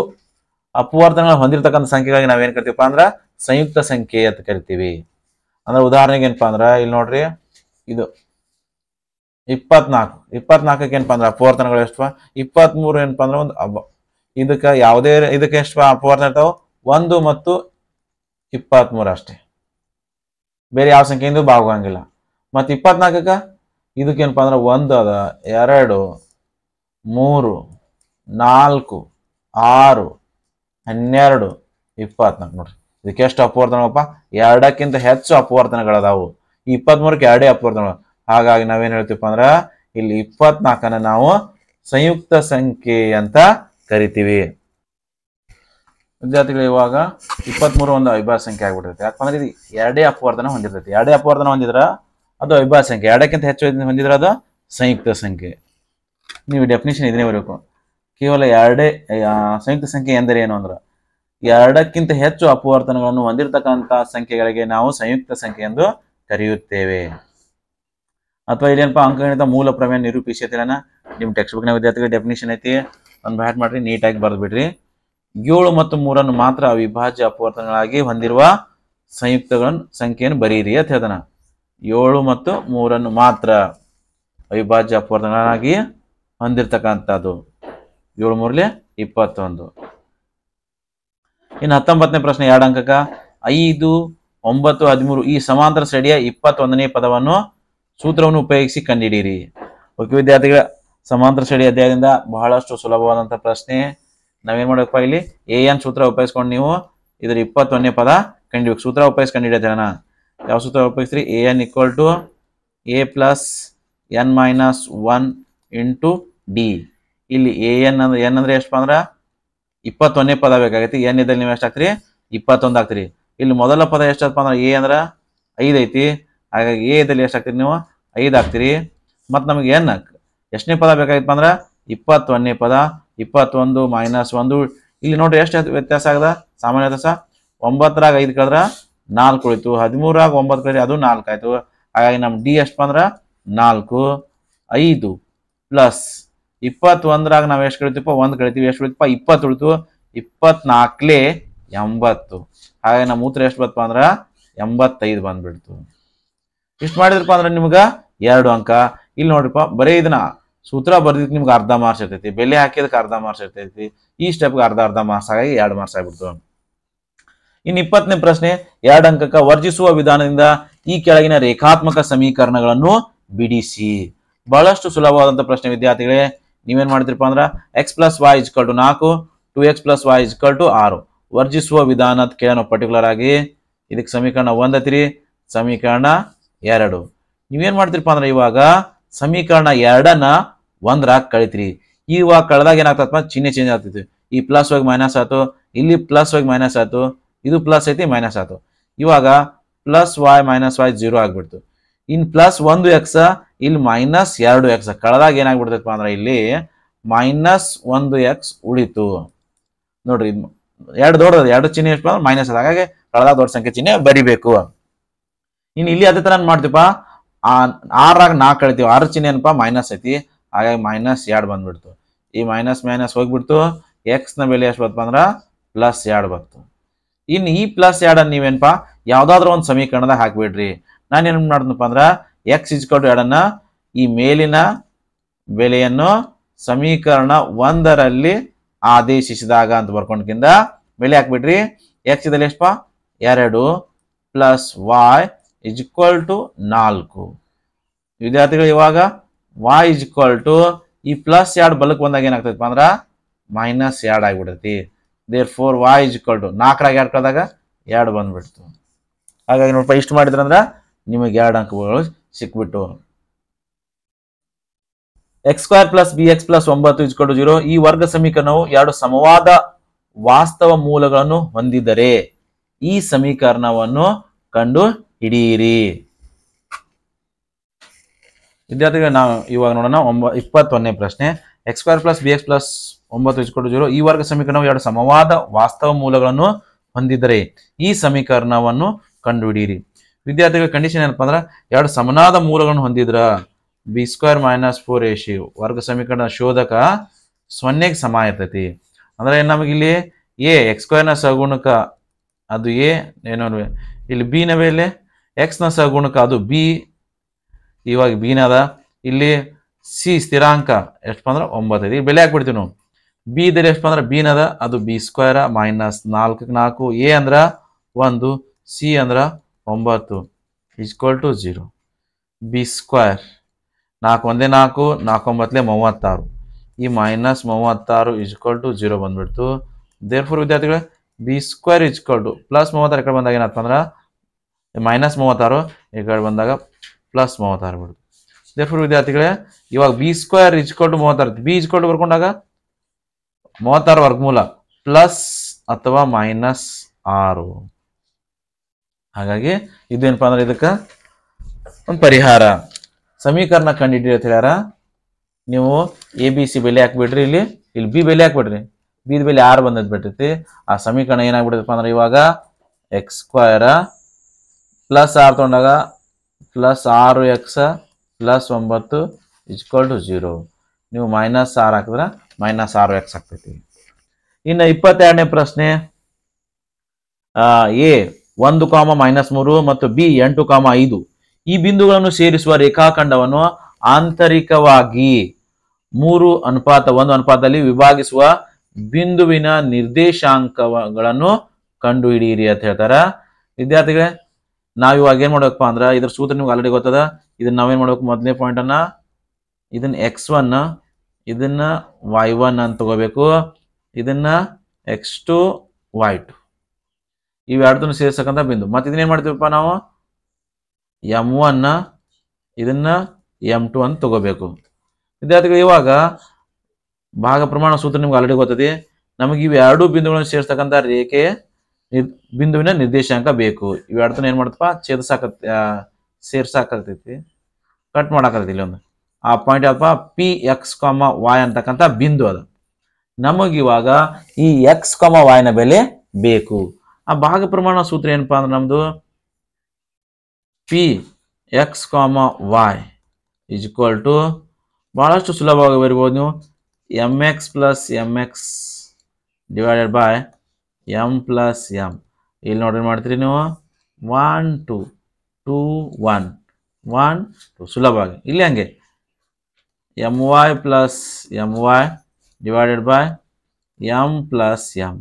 ಅಪವರ್ತನಗಳು ಹೊಂದಿರತಕ್ಕಂಥ ಸಂಖ್ಯೆಗಾಗಿ ನಾವೇನ್ ಕರಿತೀವಪ್ಪ ಅಂದ್ರ ಸಂಯುಕ್ತ ಸಂಖ್ಯೆ ಅಂತ ಕರಿತೀವಿ. ಅಂದ್ರೆ ಉದಾಹರಣೆಗೆ ಏನಪ್ಪಾ ಅಂದ್ರ ಇಲ್ಲಿ ನೋಡ್ರಿ, ಇದು 24ಕ್ಕೆ ಏನಪ್ಪಾ ಅಂದ್ರ ಅಪವರ್ತನಗಳು ಎಷ್ಟಪ್ಪ? 23 ಏನಪ್ಪಾ ಅಂದ್ರ ಒಂದು ಇದಕ್ಕೆ ಎಷ್ಟು ಅಪವರ್ತನ ಇರ್ತಾವ? 1 ಮತ್ತು 23 ಅಷ್ಟೇ, ಬೇರೆ ಯಾವ ಸಂಖ್ಯೆಯಿಂದ ಭಾಗವಾಗಿಲ್ಲ. ಮತ್ತೆ 24ಕ್ಕ ಇದಕ್ಕೇನಪ್ಪಾ ಅಂದ್ರ 1 ಅದ, 2, 3, 4, 6, 12, 24 ನೋಡ್ರಿ. ಇದಕ್ಕೆ ಎಷ್ಟು ಅಪವರ್ತನಪ್ಪ? 2ಕ್ಕಿಂತ ಹೆಚ್ಚು ಅಪವರ್ತನಗಳದಾವು. ಈ 23ಕ್ಕೆ 2 ಅಪವರ್ತನಗಳು. ಹಾಗಾಗಿ ನಾವೇನ್ ಹೇಳ್ತೀವಪ್ಪ ಅಂದ್ರ ಇಲ್ಲಿ 24ನ ನಾವು ಸಂಯುಕ್ತ ಸಂಖ್ಯೆ ಅಂತ ಕರಿತೀವಿ. ವಿದ್ಯಾರ್ಥಿಗಳು, ಇವಾಗ 23 ಒಂದು ಅವಿಭಾಜ್ಯ ಸಂಖ್ಯೆ ಆಗ್ಬಿಟ್ಟಿರುತ್ತೆ. ಯಾಕಂದ್ರೆ ಇದು 2 ಅಪವರ್ತನ ಹೊಂದಿರ್ತೈತಿ. 2 ಅಪವರ್ತನ ಹೊಂದಿದ್ರ ಅದು ಅವಿಭಾಜ್ಯ ಸಂಖ್ಯೆ, 2ಕ್ಕಿಂತ ಹೆಚ್ಚು ಹೊಂದಿದ್ರ ಅದು ಸಂಯುಕ್ತ ಸಂಖ್ಯೆ. ನೀವು ಡೆಫಿನಿಷನ್ ಇದನ್ನೇ ಬರಬೇಕು. ಕೇವಲ 2 ಸಂಯುಕ್ತ ಸಂಖ್ಯೆ ಎಂದರೆ ಏನು ಅಂದ್ರ 2ಕ್ಕಿಂತ ಹೆಚ್ಚು ಅಪವರ್ತನಗಳನ್ನು ಹೊಂದಿರತಕ್ಕಂತ ಸಂಖ್ಯೆಗಳಿಗೆ ನಾವು ಸಂಯುಕ್ತ ಸಂಖ್ಯೆ ಎಂದು ಕರೆಯುತ್ತೇವೆ. ಅಥವಾ ಇಲ್ಲೇನಪ್ಪ ಅಂಕಗಣಿತ ಮೂಲ ಪ್ರಮೇಯ ನಿರೂಪಿಸಿ ಅಂತಿಲ್ಲ. ನಿಮ್ ಟೆಕ್ಸ್ಟ್ ಬುಕ್ ನ ವಿದ್ಯಾರ್ಥಿಗಳ ಡೆಫಿನಿಷನ್ ಐತಿ, ಒಂದು ಬ್ಯಾಟ್ ಮಾಡ್ರಿ, ನೀಟಾಗಿ ಬರೆದು ಬಿಡ್ರಿ. 7 ಮತ್ತು 3 ಮಾತ್ರ ಅವಿಭಾಜ್ಯ ಅಪವರ್ತನಗಳಾಗಿ ಹೊಂದಿರುವ ಸಂಯುಕ್ತಗಳ ಸಂಖ್ಯೆಯನ್ನು ಬರೀರಿ ಅಂತ ಹೇಳ್ತಾನ. 7 ಮತ್ತು 3 ಮಾತ್ರ ಅವಿಭಾಜ್ಯ ಅಪವರ್ತನಗಳಾಗಿ ಹೊಂದಿರತಕ್ಕಂಥದ್ದು. 7 3 21. ಇನ್ನು 19ನೇ ಪ್ರಶ್ನೆ 2 ಅಂಕಕ್ಕ 5, 9, 13 ಈ ಸಮಾಂತರ ಶ್ರೇಣಿಯ 21ನೇ ಪದವನ್ನು ಸೂತ್ರವನ್ನು ಉಪಯೋಗಿಸಿ ಕಂಡುಹಿಡಿಯಿರಿ. ಓಕೆ ವಿದ್ಯಾರ್ಥಿಗಳ, ಸಮಾಂತರ ಶ್ರೇಣಿ ಅಧ್ಯಾಯದಿಂದ ಬಹಳಷ್ಟು ಸುಲಭವಾದಂತಹ ಪ್ರಶ್ನೆ. ನಾವೇನ್ ಮಾಡಬೇಕಪ್ಪ, ಇಲ್ಲಿ an ಸೂತ್ರ ಉಪಯೋಗಿಸ್ಕೊಂಡು ನೀವು ಇದ್ರ 21ನೇ ಪದ ಕಂಡುಹಿಡಿಬೇಕು. ಸೂತ್ರ ಉಪಯೋಗಿಸಿ ಕಂಡುಹಿಡಿಯೋಣ. ಯಾವ ಸೂತ್ರ ಉಪಯೋಗಿಸ್ರಿ? an = a + n - 1 × d. ಇಲ್ಲಿ an ಅಂದ್ರೆ ಎಷ್ಟಪ್ಪ ಅಂದ್ರ 21ನೇ ಪದ ಬೇಕಾಗೈತಿ. n ಇದ್ದಲ್ಲಿ ನೀವು ಎಷ್ಟು ಹಾಕ್ತಿರಿ? 21 ಹಾಕ್ತಿರಿ. ಇಲ್ಲಿ ಮೊದಲ ಪದ ಎಷ್ಟಪ್ಪ ಅಂದ್ರ a ಅಂದ್ರ 5 ಐತಿ. ಹಾಗಾಗಿ a ಇದ್ದಲ್ಲಿ ಎಷ್ಟು ಹಾಕ್ತಿರಿ? ನೀವು 5 ಹಾಕ್ತಿರಿ. ಮತ್ ನಮಗೆ n ಎಷ್ಟನೇ ಪದ ಬೇಕಾಗಿತ್ತಪ್ಪ ಅಂದ್ರ 21ನೇ ಪದ. 21 - 1. ಇಲ್ಲಿ ನೋಡ್ರಿ ಎಷ್ಟು ವ್ಯತ್ಯಾಸ ಆಗದ? ಸಾಮಾನ್ಯ ವ್ಯತ್ಯಾಸ. 9ರಾಗ 5 ಕಳೆದ್ರ 4 ಉಳಿತು. 13ರಾಗ 9 ಕಳೆದ್ರೆ ಅದು 4 ಆಯ್ತು. ಹಾಗಾಗಿ ನಮ್ ಡಿ ಎಷ್ಟಪ್ಪ ಅಂದ್ರ 4. 5 ಪ್ಲಸ್ 21ರಾಗ ನಾವ್ ಎಷ್ಟು ಕಳಿತೀವಪ್ಪ? 1 ಕಳಿತೀವಿ. ಎಷ್ಟು ಉಳಿತಪ್ಪ? 20 ಉಳಿತು. 24 80. ಹಾಗಾಗಿ ನಮ್ಮ ಉತ್ತರ ಎಷ್ಟು ಬರ್ತಪ್ಪ ಅಂದ್ರ 85 ಬಂದ್ಬಿಡ್ತು. ಇಷ್ಟು ಮಾಡಿದ್ರಪ್ಪ ಅಂದ್ರೆ ನಿಮ್ಗ 2 ಅಂಕ. ಇಲ್ಲಿ ನೋಡ್ರಿಪ್ಪ, ಬರೀ ಇದನ್ನ ಸೂತ್ರ ಬರ್ದಿದ್ದಕ್ಕೆ ನಿಮ್ಗೆ ಅರ್ಧ ಮಾರ್ಕ್ಸ್ ಇರ್ತೈತಿ, ಬೆಲೆ ಹಾಕಿದಕ್ಕೆ ಅರ್ಧ ಮಾರ್ಕ್ಸ್ ಇರ್ತೈತಿ. ಈ ಸ್ಟೆಪ್ಗೆ ಅರ್ಧ ಮಾರ್ಕ್ಸ್ ಆಗಿ 2 ಮಾರ್ಕ್ಸ್ ಆಗ್ಬಿಡ್ತು. ಇನ್ನು 20ನೇ ಪ್ರಶ್ನೆ 2 ಅಂಕಕ್ಕ ವರ್ಜಿಸುವ ವಿಧಾನದಿಂದ ಈ ಕೆಳಗಿನ ರೇಖಾತ್ಮಕ ಸಮೀಕರಣಗಳನ್ನು ಬಿಡಿಸಿ. ಬಹಳಷ್ಟು ಸುಲಭವಾದಂಥ ಪ್ರಶ್ನೆ ವಿದ್ಯಾರ್ಥಿಗಳೇ. ನೀವೇನ್ ಮಾಡ್ತೀರಪ್ಪ ಅಂದ್ರೆ x plus y equal to 4, 2x plus y equal to 6 ವರ್ಜಿಸುವ ವಿಧಾನ ಅಂತ ಕೇಳೋಣ. ಪರ್ಟಿಕ್ಯುಲರ್ ಆಗಿ ಇದಕ್ಕೆ ಸಮೀಕರಣ 1 ಐತ್ರಿ, ಸಮೀಕರಣ 2. ನೀವೇನ್ ಮಾಡ್ತೀರಪ್ಪ ಅಂದ್ರೆ ಇವಾಗ ಸಮೀಕರಣ 2ನ್ನ 1ರಾಗ ಕಳಿತೀರಿ. ಇವಾಗ ಕಳೆದಾಗ ಏನಾಗ್ತದಪ್ಪ, ಚಿಹ್ನೆ ಚೇಂಜ್ ಆಗ್ತೈತಿ. ಈ ಪ್ಲಸ್ ಹೋಗಿ ಮೈನಸ್ ಆಯ್ತು, ಇಲ್ಲಿ ಪ್ಲಸ್ ಹೋಗಿ ಮೈನಸ್ ಆಯ್ತು, ಇದು ಪ್ಲಸ್ ಐತಿ ಮೈನಸ್ ಆಯ್ತು. ಇವಾಗ ಪ್ಲಸ್ ವೈ ಮೈನಸ್ ವೈ 0 ಆಗ್ಬಿಡ್ತು. ಇನ್ ಪ್ಲಸ್ 1x ಇಲ್ಲಿ ಮೈನಸ್ 2x ಕಳೆದಾಗ ಏನಾಗ್ಬಿಡ್ತೈತಪ್ಪ ಅಂದ್ರೆ ಇಲ್ಲಿ ಮೈನಸ್ 1x ಉಳಿತು. ನೋಡ್ರಿ, ಎರಡು ದೊಡ್ಡದು, ಎರಡು ಚಿಹ್ನೆ ಎಷ್ಟು ಅಂದ್ರೆ ಮೈನಸ್ ಅದ, ಹಾಗಾಗಿ ಕಳೆದಾಗ ದೊಡ್ಡ ಸಂಖ್ಯೆ ಚಿಹ್ನೆ ಬರಿಬೇಕು. ಇನ್ನು ಇಲ್ಲಿ ಅದೇ ತರ ಮಾಡ್ತೀಪ, 6ರಾಗ 4 ಕಳಿತೀವಿ, 6 ಚಿಹ್ನೆ ಏನಪ್ಪಾ ಮೈನಸ್ ಐತಿ, ಹಾಗಾಗಿ ಮೈನಸ್ 2 ಬಂದ್ಬಿಡ್ತು. ಈ ಮೈನಸ್ ಮೈನಸ್ ಹೋಗ್ಬಿಡ್ತು, ಎಕ್ಸ್ ನ ಬೆಲೆ ಎಷ್ಟು ಬರ್ತಪ್ಪ ಅಂದ್ರ ಪ್ಲಸ್ 2 ಬಂತು. ಇನ್ನು ಈ ಪ್ಲಸ್ 2 ನೀವೇನಪ್ಪಾ ಯಾವ್ದಾದ್ರು ಒಂದು ಸಮೀಕರಣದಾಗ ಹಾಕ್ಬಿಡ್ರಿ. ನಾನು ಏನ್ ಮಾಡ್ತೀನಪ್ಪ ಅಂದ್ರ ಎಕ್ಸ್ ಇಜ್ಕಲ್ ಟು 2ನ್ನ ಈ ಮೇಲಿನ ಬೆಲೆಯನ್ನು ಸಮೀಕರಣ 1ರಲ್ಲಿ ಆದೇಶಿಸಿದಾಗ ಅಂತ ಬರ್ಕೊಂಡ್ಕಿಂದ ಬೆಲೆ ಹಾಕ್ಬಿಡ್ರಿ. ಎಕ್ಸ್ ಇದರಲ್ಲಿ ಎಷ್ಟಪ್ಪ 2 ಪ್ಲಸ್ ವೈ ಇಜ್ಕಲ್ ಟು 4. ವಿದ್ಯಾರ್ಥಿಗಳು ಇವಾಗ ವೈ ಇಜ್ಕಲ್ ಟು ಈ ಪ್ಲಸ್ 2 ಬಲಕ್ಕೆ ಬಂದಾಗ ಏನಾಗ್ತೈತಪ್ಪ ಅಂದ್ರ ಮೈನಸ್ 2 ಆಗಿಬಿಡ್ತೈತಿ. Therefore y equal to 4ರಾಗ 2 ಕಳೆದಾಗ 2 ಬಂದ್ಬಿಡ್ತು. ಹಾಗಾಗಿ ನೋಡಪ್ಪ ಇಷ್ಟು ಮಾಡಿದ್ರಂದ್ರ ನಿಮಗೆ 2 ಅಂಕಗಳು ಸಿಕ್ಬಿಟ್ಟು. X square plus b x plus 9 equal to 0 ಈ ವರ್ಗ ಸಮೀಕರಣವು 2 ಸಮವಾದ ವಾಸ್ತವ ಮೂಲಗಳನ್ನು ಹೊಂದಿದ್ದರೆ ಈ ಸಮೀಕರಣವನ್ನು ಕಂಡು ಹಿಡಿಯಿರಿ. ವಿದ್ಯಾರ್ಥಿಗಳು ನಾವು ಇವಾಗ ನೋಡೋಣ 21ನೇ ಪ್ರಶ್ನೆ. X square plus b x plus 9 equal to 0 ಈ ವರ್ಗ ಸಮೀಕರಣವು 2 ಸಮವಾದ ವಾಸ್ತವ ಮೂಲಗಳನ್ನು ಹೊಂದಿದ್ದರೆ ಈ ಸಮೀಕರಣವನ್ನು ಕಂಡು ಹಿಡಿಯಿರಿ. ವಿದ್ಯಾರ್ಥಿಗಳ ಕಂಡೀಷನ್ ಏನಪ್ಪ ಅಂದ್ರೆ 2 ಸಮನಾದ ಮೂಲಗಳನ್ನು ಹೊಂದಿದ್ರ ಬಿ ಸ್ಕ್ವೇರ್ ಮೈನಸ್ 4ac ವರ್ಗ ಸಮೀಕರಣ ಶೋಧಕ 0ಗೆ ಸಮ ಇರ್ತೈತಿ. ಅಂದ್ರೆ ನಮಗಿಲ್ಲಿ ಎ ಎಕ್ಸ್ ಸ್ಕ್ವೇರ್ ನ ಸಗುಣಕ ಅದು ಎ ಏನೋ, ಇಲ್ಲಿ ಬಿ ನ ಬೆಲೆ ಎಕ್ಸ್ ನ ಸಗುಣಕ ಅದು ಬಿ, ಇವಾಗ ಬಿ ನದ. ಇಲ್ಲಿ ಸಿ ಸ್ಥಿರಾಂಕ ಎಷ್ಟಪ್ಪ ಅಂದ್ರೆ 9 ಐತಿ, ಬೆಲೆ ಹಾಕ್ಬಿಡ್ತೀವಿ ನಾವು. ಬಿ ಇದ್ರೆ ಎಷ್ಟಪ್ಪ ಅಂದ್ರೆ ಬಿ ನದ ಅದು ಬಿ ಸ್ಕ್ವೇರ್ ಮೈನಸ್ 4ಕ್ಕೆ 4, ಎ ಅಂದ್ರ 1, ಸಿ ಅಂದ್ರ 9 ಇಜ್ಕಲ್ ಟು 0. ಬಿ ಸ್ಕ್ವೇರ್ 4 1 4 4 9 36, ಈ ಮೈನಸ್ 36 ಇಜ್ಕಲ್ ಟು 0 ಬಂದ್ಬಿಡ್ತು. ದೇರ್ ಫೋರ್ ವಿದ್ಯಾರ್ಥಿಗಳು b square equal to plus 36 ಈ ಕಡೆ ಬಂದಾಗ ಏನಪ್ಪ ಅಂದ್ರೆ ಮೈನಸ್ 36, ಈ ಕಡೆ ಬಂದಾಗ ಪ್ಲಸ್ 36 ಬಿಡ್ತು. ದೇರ್ ಫೋರ್ ವಿದ್ಯಾರ್ಥಿಗಳೇ ಇವಾಗ b square equal to 36, b equal to ಬರ್ಕೊಂಡಾಗ 36 ವರ್ಗಮೂಲ ಪ್ಲಸ್ ಅಥವಾ ಮೈನಸ್ 6. ಹಾಗಾಗಿ ಇದೇನಪ್ಪ ಅಂದ್ರೆ ಇದಕ್ಕೆ ಒಂದು ಪರಿಹಾರ ಸಮೀಕರಣ ಕಂಡುಹಿಡಿರಿ ಅಂತ ಹೇಳ್ಯಾರ. ನೀವು ಎ ಬಿ ಸಿ ಬೆಲೆ ಹಾಕ್ಬಿಡ್ರಿ, ಇಲ್ಲಿ ಬಿ ಬೆಲೆ ಹಾಕ್ಬಿಡ್ರಿ, ಬಿ ಬೆಲೆ 6 ಬಂದದ್ ಬಿಟ್ಟೈತಿ. ಆ ಸಮೀಕರಣ ಏನಾಗ್ಬಿಡ್ತಪ್ಪ ಅಂದ್ರೆ ಇವಾಗ ಎಕ್ಸ್ ಸ್ಕ್ವೇರ್ ಪ್ಲಸ್ 6 ತಗೊಂಡಾಗ plus 6x plus 9 equal to 0. ನೀವು ಮೈನಸ್ 6 ಹಾಕಿದ್ರೆ ಮೈನಸ್ 6x ಆಗ್ತೈತಿ. ಇನ್ನು 22ನೇ ಪ್ರಶ್ನೆ. ಎ 1, -3 ಮತ್ತು ಬಿ 8, 5 ಈ ಬಿಂದುಗಳನ್ನು ಸೇರಿಸುವ ರೇಖಾಖಂಡವನ್ನು ಆಂತರಿಕವಾಗಿ 3:1 ವಿಭಾಗಿಸುವ ಬಿಂದುವಿನ ನಿರ್ದೇಶಾಂಕಗಳನ್ನು ಕಂಡು ಹಿಡಿಯಿರಿ ಅಂತ ಹೇಳ್ತಾರ. ವಿದ್ಯಾರ್ಥಿಗಳೇ ನಾವ್ ಇವಾಗ ಏನ್ ಮಾಡ್ಬೇಕಪ್ಪ ಅಂದ್ರ ಇದ್ರ ಸೂತ್ರ ನಿಮ್ಗೆ ಆಲ್ರೆಡಿ ಗೊತ್ತದ. ಇದನ್ನ ನಾವೇನ್ ಮಾಡ್ಬೇಕು, ಮೊದಲನೇ ಪಾಯಿಂಟ್ ಅನ್ನ ಇದನ್ನ x1 ಇದನ್ನ y1 ಅಂತ ತಗೋಬೇಕು, ಇದನ್ನ x2 y2 ಇವೆರಡನ್ನು ಸೇರ್ಸಕ್ಕಂತ ಬಿಂದು. ಮತ್ತೆ ಇದನ್ನೇನ್ ಮಾಡ್ತೀವಪ್ಪ ನಾವು m1 ಇದನ್ನ m2 ಅಂತ ತಗೋಬೇಕು. ವಿದ್ಯಾರ್ಥಿಗಳು ಇವಾಗ ಭಾಗ ಪ್ರಮಾಣ ಸೂತ್ರ ನಿಮ್ಗೆ ಆಲ್ರೆಡಿ ಗೊತ್ತದೆ. ನಮಗೆ ಇವು ಎರಡು ಬಿಂದುಗಳನ್ನು ಸೇರ್ಸ್ತಕ್ಕಂಥ ರೇಖೆ ಬಿಂದುವಿನ ನಿರ್ದೇಶಾಂಕ ಬೇಕು. ಇವೆರಡನ್ನ ಏನ್ ಮಾಡ್ತಪ್ಪ ಸೇರ್ಸಾಕತೈತಿ, ಕಟ್ ಮಾಡಾಕತೈತಿ. ಇಲ್ಲಿ ಒಂದು ಆ ಪಾಯಿಂಟ್ ಯಾವಪ್ಪ ಪಿ ಎಕ್ಸ್ ವೈ ಅಂತಕ್ಕಂಥ ಬಿಂದು ಅದ. ನಮಗಿವಾಗ ಈ ಎಕ್ಸ್ ವೈ ನ ಬೆಲೆ ಬೇಕು. ಆ ಭಾಗ ಪ್ರಮಾಣ ಸೂತ್ರ ಏನಪ್ಪಾ ಅಂದ್ರೆ ನಮ್ದು p x y is equal to ಬಹಳಷ್ಟು ಸುಲಭವಾಗಿ ಬರಿಬಹುದು ನೀವು m x plus m x divided by m plus m. ಇಲ್ಲಿ ನೋಡ್ರಿ ಮಾಡ್ತೀರಿ ನೀವು 1 2 2 1 1 2 ಸುಲಭವಾಗಿ. ಇಲ್ಲಿ ಹಂಗೆ m y plus m y divided by m plus m.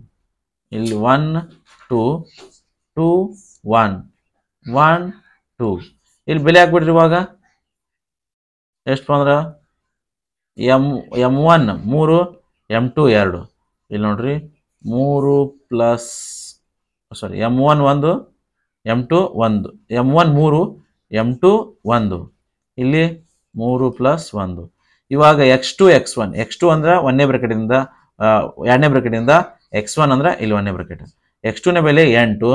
ಇಲ್ಲಿ 1 2 2 1 1 2 ಇಲ್ಲಿ ಬೆಲೆ ಹಾಕ್ಬಿಟ್ರಿ. ಇವಾಗ ಎಷ್ಟು ಅಂದ್ರೆ M1 3, M2 2. ಇಲ್ಲಿ ನೋಡ್ರಿ 3 ಪ್ಲಸ್ ಸಾರಿ M1 1, M2 1, M1 3, M2 1, ಇಲ್ಲಿ 3 ಪ್ಲಸ್ 1. ಇವಾಗ x2 x1 ಅಂದ್ರೆ ಒಂದನೇ ಬ್ರಾಕೆಟಿಂದ ಎರಡನೇ ಬ್ರಾಕೆಟಿಂದ x1 ಅಂದ್ರೆ ಇಲ್ಲಿ ಒಂದನೇ ಬ್ರಾಕೆಟ್. x2 ನ ಬೆಲೆ 8,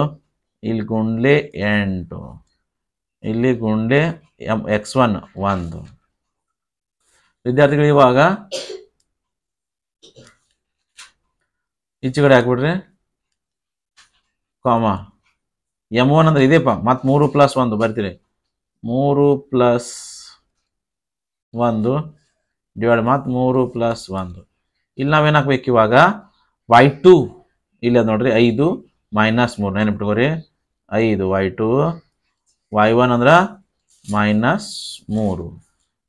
ಇಲ್ಲಿ ಗುಂಡ್ಲೆ 8, ಇಲ್ಲಿ ಗುಂಡ್ಲೆ x1 1. ವಿದ್ಯಾರ್ಥಿಗಳು ಇವಾಗ ಈಚೆ ಕಡೆ ಹಾಕ್ಬಿಡ್ರಿ ಕಾಮ. M1 ಅಂದ್ರೆ ಇದೆಪ್ಪ, ಮತ್ತೆ 3 ಪ್ಲಸ್ 1 ಬರ್ತೀರಿ. 3 ಪ್ಲಸ್ 1 ಡಿವೈಡ್ ಮತ್ತೆ 3 ಪ್ಲಸ್ 1. ಇಲ್ಲಿ ನಾವೇನು ಹಾಕ್ಬೇಕು ಇವಾಗ y2, ಇಲ್ಲಿ ಅದು ನೋಡ್ರಿ 5 ಮೈನಸ್ 3 ನೆನಪಿಟ್ಕೋರಿ. 5 y2, y1 ಅಂದ್ರೆ ಮೈನಸ್ 3.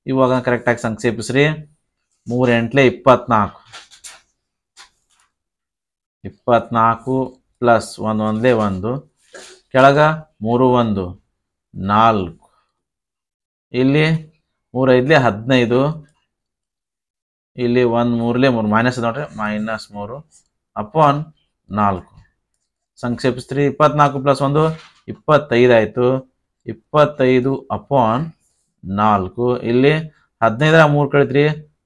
ಇವಾಗ ಕರೆಕ್ಟಾಗಿ ಸಂಕ್ಷೇಪಿಸ್ರಿ. 3 8 24, 24 ಪ್ಲಸ್ 1 1 1, ಕೆಳಗ 3 1 4, ಇಲ್ಲಿ 3 5 15, ಇಲ್ಲಿ 1 3 3 ಮೈನಸ್ ನೋಡ್ರಿ ಮೈನಸ್ 3 ಅಪಾನ್ 4. ಸಂಕ್ಷೇಪಿಸ್ರಿ. 24 ಪ್ಲಸ್ 1 25 ಆಯಿತು. 25 ಅಪಾನ್ 4, ಇಲ್ಲಿ 15 3 ಕಳಿತ್ರಿ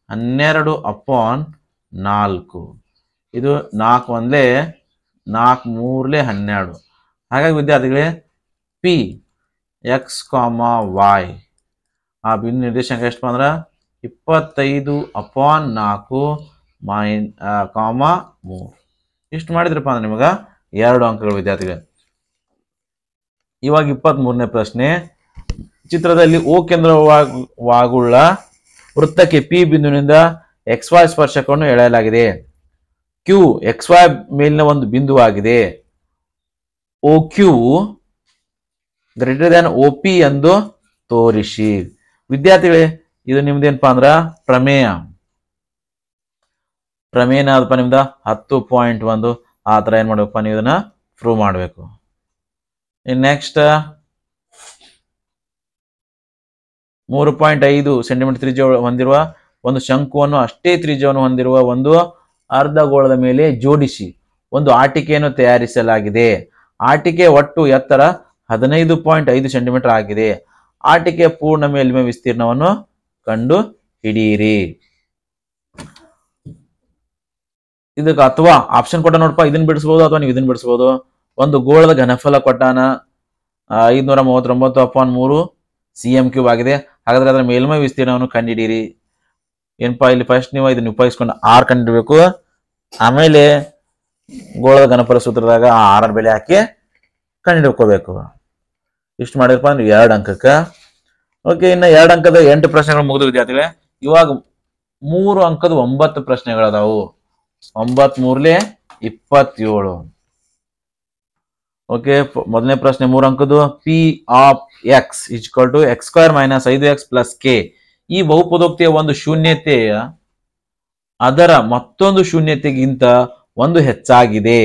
12 ಅಪಾನ್ 4. ಇದು 4 1 4 3 12. ಹಾಗಾಗಿ ವಿದ್ಯಾರ್ಥಿಗಳೇ ಪಿ ಎಕ್ಸ್ y ಆ ಬಿಂದು ನಿರ್ದೇಶಾಂಕ ಎಷ್ಟು ಅಂದ್ರೆ 25 ಅಪಾನ್ 4 3. ಇಷ್ಟು ಮಾಡಿದ್ರಪ್ಪ ಅಂದ್ರೆ ನಿಮಗೆ 2 ಅಂಕಗಳು ವಿದ್ಯಾರ್ಥಿಗಳೇ. ಇವಾಗ 23ನೇ ಪ್ರಶ್ನೆ. ಚಿತ್ರದಲ್ಲಿ ಓ ಕೇಂದ್ರವಾಗುಳ್ಳ ವೃತ್ತಕ್ಕೆ ಪಿ ಬಿಂದುವಿನಿಂದ XY ಸ್ಪರ್ಶಕವನ್ನು ಎಳೆಯಲಾಗಿದೆ. ಕ್ಯೂ XY ಮೇಲಿನ ಒಂದು ಬಿಂದುವಾಗಿದೆ. OQ ಗ್ರೇಟರ್ ದ್ಯಾನ್ OP ಎಂದು ತೋರಿಸಿ. ವಿದ್ಯಾರ್ಥಿಗಳೇ ಇದು ನಿಮ್ದೇನಪ್ಪ ಅಂದ್ರ ಪ್ರಮೇಯ ಅದಪ್ಪ ನಿಮ್ದ 10.1. ಆ ಥರ ಏನು ಮಾಡ್ಬೇಕಪ್ಪ, ನೀವು ಇದನ್ನ ಪ್ರೂವ್ ಮಾಡಬೇಕು. ನೆಕ್ಸ್ಟ್ 3.5 ಸೆಂಟಿಮೀಟರ್ ತ್ರಿಜ್ಯ ಹೊಂದಿರುವ ಒಂದು ಶಂಕುವನ್ನು ಅಷ್ಟೇ ತ್ರಿಜ್ಯವನ್ನು ಹೊಂದಿರುವ ಒಂದು ಅರ್ಧಗೋಳದ ಮೇಲೆ ಜೋಡಿಸಿ ಒಂದು ಆಟಿಕೆಯನ್ನು ತಯಾರಿಸಲಾಗಿದೆ. ಆಟಿಕೆ ಒಟ್ಟು ಎತ್ತರ 15.5 ಸೆಂಟಿಮೀಟರ್ ಆಗಿದೆ. ಆಟಿಕೆಯ ಪೂರ್ಣ ಮೇಲ್ಮೈ ವಿಸ್ತೀರ್ಣವನ್ನು ಕಂಡು ಹಿಡಿಯಿರಿ. ಇದಕ್ಕೆ ಅಥವಾ ಆಪ್ಷನ್ ಕೊಟ್ಟ ನೋಡಪ್ಪ, ಇದನ್ನ ಬಿಡಿಸಬಹುದು ಅಥವಾ ನೀವು ಇದನ್ನ ಬಿಡಿಸಬಹುದು. ಒಂದು ಗೋಳದ ಘನಫಲ ಕೊಟ್ಟಾನ 539/3 cm³ ಆಗಿದೆ. ಹಾಗಾದ್ರೆ ಅದರ ಮೇಲ್ಮೈ ವಿಸ್ತೀರ್ಣವನ್ನು ಕಂಡುಹಿಡಿಯಿರಿ. ಏನಪ್ಪಾ ಇಲ್ಲಿ ಫಸ್ಟ್ ನೀವು ಇದನ್ನ ಉಪಯೋಗಿಸ್ಕೊಂಡು ಆರ್ ಕಂಡುಹಿಡಬೇಕು. ಆಮೇಲೆ ಗೋಳದ ಘನಫಲ ಸೂತ್ರದಾಗ ಆ ಆರ್ ಬೆಲೆ ಹಾಕಿ ಕಂಡುಹಿಡ್ಕೋಬೇಕು. ಇಷ್ಟು ಮಾಡಿರಪ್ಪ ಅಂದ್ರೆ 2 ಅಂಕಕ್ಕೆ. ಓಕೆ, ಇನ್ನು 2 ಅಂಕದ 8 ಪ್ರಶ್ನೆಗಳು ಮುಗಿದು ವಿದ್ಯಾರ್ಥಿಗಳೇ. ಇವಾಗ 3 ಅಂಕದ 9 ಪ್ರಶ್ನೆಗಳದಾವು. 9 3 27. ಓಕೆ, ಮೊದಲನೇ ಪ್ರಶ್ನೆ 3 ಅಂಕದ್ದು. P of x equal to x² - 5x + k. ಈ ಬಹುಪದೋಕ್ತಿಯ ಒಂದು ಶೂನ್ಯತೆಯ ಅದರ ಮತ್ತೊಂದು ಶೂನ್ಯತೆಗಿಂತ 1 ಹೆಚ್ಚಾಗಿದೆ.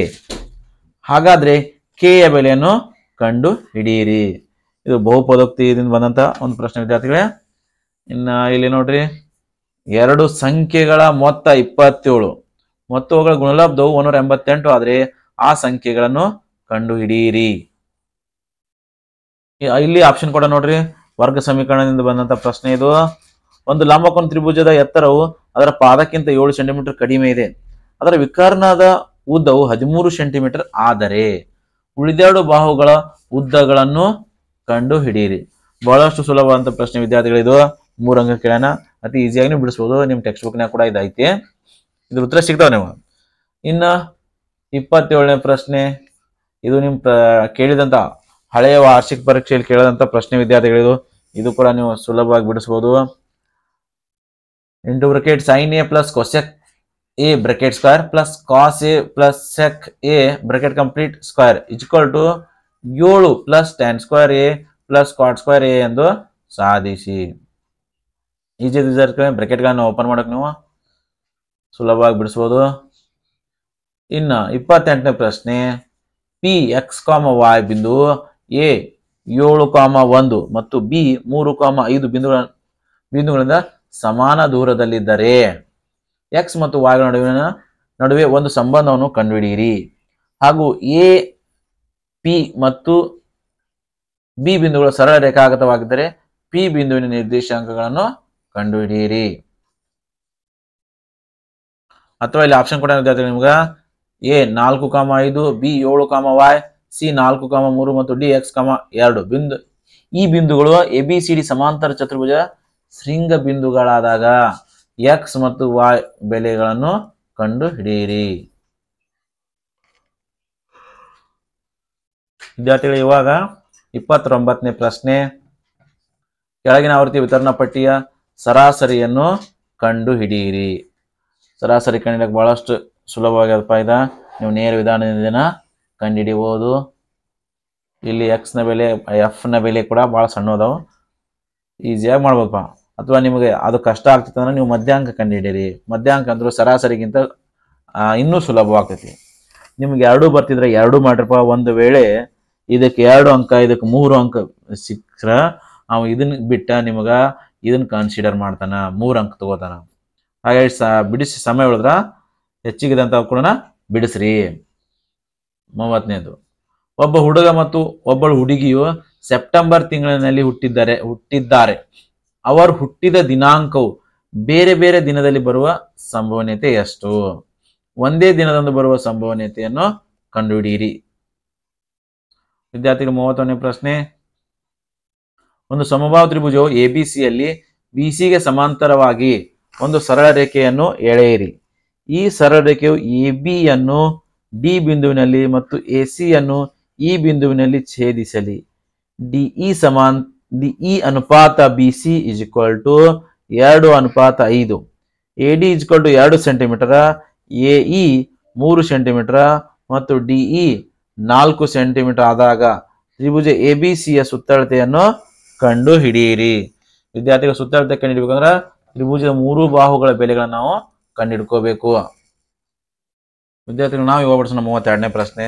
ಹಾಗಾದ್ರೆ k ಯ ಬೆಲೆಯನ್ನು ಕಂಡು ಹಿಡಿಯಿರಿ. ಇದು ಬಹುಪದೋಕ್ತಿಯಿಂದ ಬಂದಂತ ಒಂದು ಪ್ರಶ್ನೆ ವಿದ್ಯಾರ್ಥಿಗಳೇ. ಇನ್ನು ಇಲ್ಲಿ ನೋಡ್ರಿ, 2 ಸಂಖ್ಯೆಗಳ ಮೊತ್ತ 27 ಮತ್ತು ಅವುಗಳ ಗುಣಲಬ್ಧವು 188 ಆದ್ರೆ ಆ ಸಂಖ್ಯೆಗಳನ್ನು ಕಂಡು ಹಿಡಿಯಿರಿ. ಇಲ್ಲಿ ಆಪ್ಷನ್ ಕೂಡ ನೋಡ್ರಿ, ವರ್ಗ ಸಮೀಕರಣದಿಂದ ಬಂದಂತ ಪ್ರಶ್ನೆ ಇದು. ಒಂದು ಲಂಬಕೋನ ತ್ರಿಭುಜದ ಎತ್ತರವು ಅದರ ಪಾದಕ್ಕಿಂತ 7 ಸೆಂಟಿಮೀಟರ್ ಕಡಿಮೆ ಇದೆ. ಅದರ ವಿಕರ್ಣದ ಉದ್ದವು 13 ಸೆಂಟಿಮೀಟರ್ ಆದರೆ ಉಳಿದೆರಡು ಬಾಹುಗಳ ಉದ್ದಗಳನ್ನು ಕಂಡು ಹಿಡಿಯಿರಿ. ಬಹಳಷ್ಟು ಸುಲಭವಾದಂತ ಪ್ರಶ್ನೆ ವಿದ್ಯಾರ್ಥಿಗಳು. ಇದು 3 ಅಂಕ ಕೇಳೋಣ, ಅತಿ ಈಸಿಯಾಗಿ ನೀವು ಬಿಡಿಸಬಹುದು. ನಿಮ್ ಟೆಕ್ಸ್ಟ್ ಬುಕ್ನಾಗ ಕೂಡ ಇದೈತಿ, ಇದ್ರ ಉತ್ತರ ಸಿಗ್ತಾವ ನೀವು. ಇನ್ನ 27ನೇ ಪ್ರಶ್ನೆ. ಇದು ನಿಮ್ ಕೇಳಿದಂತ ಹಳೆಯ ವಾರ್ಷಿಕ ಪರೀಕ್ಷೆಯಲ್ಲಿ ಕೇಳಿದಂತ ಪ್ರಶ್ನೆ ವಿದ್ಯಾರ್ಥಿಗಳಿದು. ಇದು ಕೂಡ ನೀವು ಸುಲಭವಾಗಿ ಬಿಡಿಸಬಹುದು. Into bracket sin A + cosec A bracket square plus cos A + sec A bracket complete square equal to 7 + tan² A + cot² A ಎಂದು ಸಾಧಿಸಿ. ಈಜಿ ಬ್ರಾಕೆಟ್ ಗಳನ್ನ ಓಪನ್ ಮಾಡಕ್ ನೀವು ಸುಲಭವಾಗಿ ಬಿಡಿಸಬಹುದು. ಇನ್ನ 28ನೇ ಪ್ರಶ್ನೆ. ಪಿ x, y ಬಿಂದು A 7, 1 ಮತ್ತು B 3, 5 ಬಿಂದುಗಳ ಬಿಂದುಗಳಿಂದ ಸಮಾನ ದೂರದಲ್ಲಿದ್ದರೆ ಎಕ್ಸ್ ಮತ್ತು ವಾಯ್ ನಡುವೆ ಒಂದು ಸಂಬಂಧವನ್ನು ಕಂಡುಹಿಡಿಯಿರಿ. ಹಾಗೂ ಎ ಪಿ ಮತ್ತು ಬಿ ಬಿಂದುಗಳು ಸರಳ ರೇಖಾಗತವಾಗಿದ್ದರೆ ಪಿ ಬಿಂದುವಿನ ನಿರ್ದೇಶಾಂಕಗಳನ್ನು ಕಂಡುಹಿಡಿಯಿರಿ. ಅಥವಾ ಇಲ್ಲಿ ಆಪ್ಷನ್ ಕೊಡ ನಿಮ್ಗೆ ಎ 4,5, ಬಿ 7, ಸಿ 4,3 ಮತ್ತು ಡಿ x,2 ಬಿಂದು. ಈ ಬಿಂದುಗಳು ABCD ಸಮಾಂತರ ಚತುರ್ಭುಜ ಶೃಂಗ ಬಿಂದುಗಳಾದಾಗ ಎಕ್ಸ್ ಮತ್ತು ವಾಯ್ ಬೆಲೆಗಳನ್ನು ಕಂಡು ಹಿಡಿಯಿರಿ. ವಿದ್ಯಾರ್ಥಿಗಳು ಇವಾಗ 29ನೇ ಪ್ರಶ್ನೆ. ಕೆಳಗಿನ ಆವೃತ್ತಿ ವಿತರಣಾ ಪಟ್ಟಿಯ ಸರಾಸರಿಯನ್ನು ಕಂಡು ಹಿಡಿಯಿರಿ. ಸರಾಸರಿ ಕಂಡಿಡಕ್ಕೆ ಬಹಳಷ್ಟು ಸುಲಭವಾಗ್ಯದಪ್ಪ. ಇದ ನೀವು ನೇರ ವಿಧಾನದಿಂದ ಕಂಡುಹಿಡಿಯಬಹುದು. ಇಲ್ಲಿ ಎಕ್ಸ್ ನ ಬೆಲೆ ಎಫ್ ನ ಬೆಲೆ ಕೂಡ ಬಹಳ ಸಣ್ಣ ಅದಾವು, ಈಸಿಯಾಗಿ ಮಾಡ್ಬೋದಪ್ಪ. ಅಥವಾ ನಿಮಗೆ ಅದು ಕಷ್ಟ ಆಗ್ತದೆ ಅಂದ್ರೆ ನೀವು ಮಧ್ಯಾಂಕ ಕಂಡುಹಿಡಿಯಿರಿ. ಮಧ್ಯಾಂಕ ಅಂದ್ರೆ ಸರಾಸರಿಗಿಂತ ಇನ್ನೂ ಸುಲಭವಾಗ್ತೈತಿ. ನಿಮ್ಗೆ 2 ಬರ್ತಿದ್ರೆ 2 ಮಾಡ್ರಪ್ಪ. ಒಂದು ವೇಳೆ ಇದಕ್ಕೆ 2 ಅಂಕ ಇದಕ್ಕೆ 3 ಅಂಕ ಸಿಕ್ಕ್ರ ಅವ ಇದನ್ನ ಬಿಟ್ಟ ನಿಮಗ ಇದನ್ನ ಕನ್ಸಿಡರ್ ಮಾಡ್ತಾನ, 3 ಅಂಕ ತಗೋತಾನ. ಹಾಗಾಗಿ ಬಿಡಿಸಿ ಸಮಯ ಉಳಿದ್ರ ಹೆಚ್ಚಿಗಿದಂತ ಕೂಡ ಬಿಡಿಸ್ರಿ. 30ನೇದು, ಒಬ್ಬ ಹುಡುಗ ಮತ್ತು ಒಬ್ಬಳು ಹುಡುಗಿಯು ಸೆಪ್ಟೆಂಬರ್ ತಿಂಗಳಿನಲ್ಲಿ ಹುಟ್ಟಿದ್ದಾರೆ. ಅವರು ಹುಟ್ಟಿದ ದಿನಾಂಕವು ಬೇರೆ ಬೇರೆ ದಿನದಲ್ಲಿ ಬರುವ ಸಂಭವನೀಯತೆ ಎಷ್ಟು? ಒಂದೇ ದಿನದಂದು ಬರುವ ಸಂಭವನೀಯತೆಯನ್ನು ಕಂಡುಹಿಡಿಯಿರಿ. ವಿದ್ಯಾರ್ಥಿಗಳು 31ನೇ ಪ್ರಶ್ನೆ. ಒಂದು ಸಮಬಾಹು ತ್ರಿಭುಜವು ABCಯಲ್ಲಿ BCಗೆ ಸಮಾಂತರವಾಗಿ ಒಂದು ಸರಳ ರೇಖೆಯನ್ನು ಎಳೆಯಿರಿ. ಈ ಸರಳ ರೇಖೆಯು ABಯನ್ನು D ಬಿಂದುವಿನಲ್ಲಿ ಮತ್ತು ACಯನ್ನು E ಬಿಂದುವಿನಲ್ಲಿ ಛೇದಿಸಲಿ. DE ಅನುಪಾತ BC = 2:5. AD = 2 centimetre, AE 3 centimetre ಮತ್ತು DE 4 ಸೆಂಟಿಮೀಟರ್ ಆದಾಗ ತ್ರಿಭುಜ ABCಯ ಸುತ್ತಳತೆಯನ್ನು ಕಂಡು ಹಿಡಿಯಿರಿ. ವಿದ್ಯಾರ್ಥಿಗಳ ಸುತ್ತಳತೆ ಕಂಡುಹಿಡಿಬೇಕಂದ್ರೆ ತ್ರಿಭುಜದ 3 ಬಾಹುಗಳ ಬೆಲೆಗಳನ್ನು ನಾವು ಕಂಡುಹಿಡ್ಕೋಬೇಕು. ವಿದ್ಯಾರ್ಥಿಗಳು ನಾವು ಇವಾಗ 32ನೇ ಪ್ರಶ್ನೆ.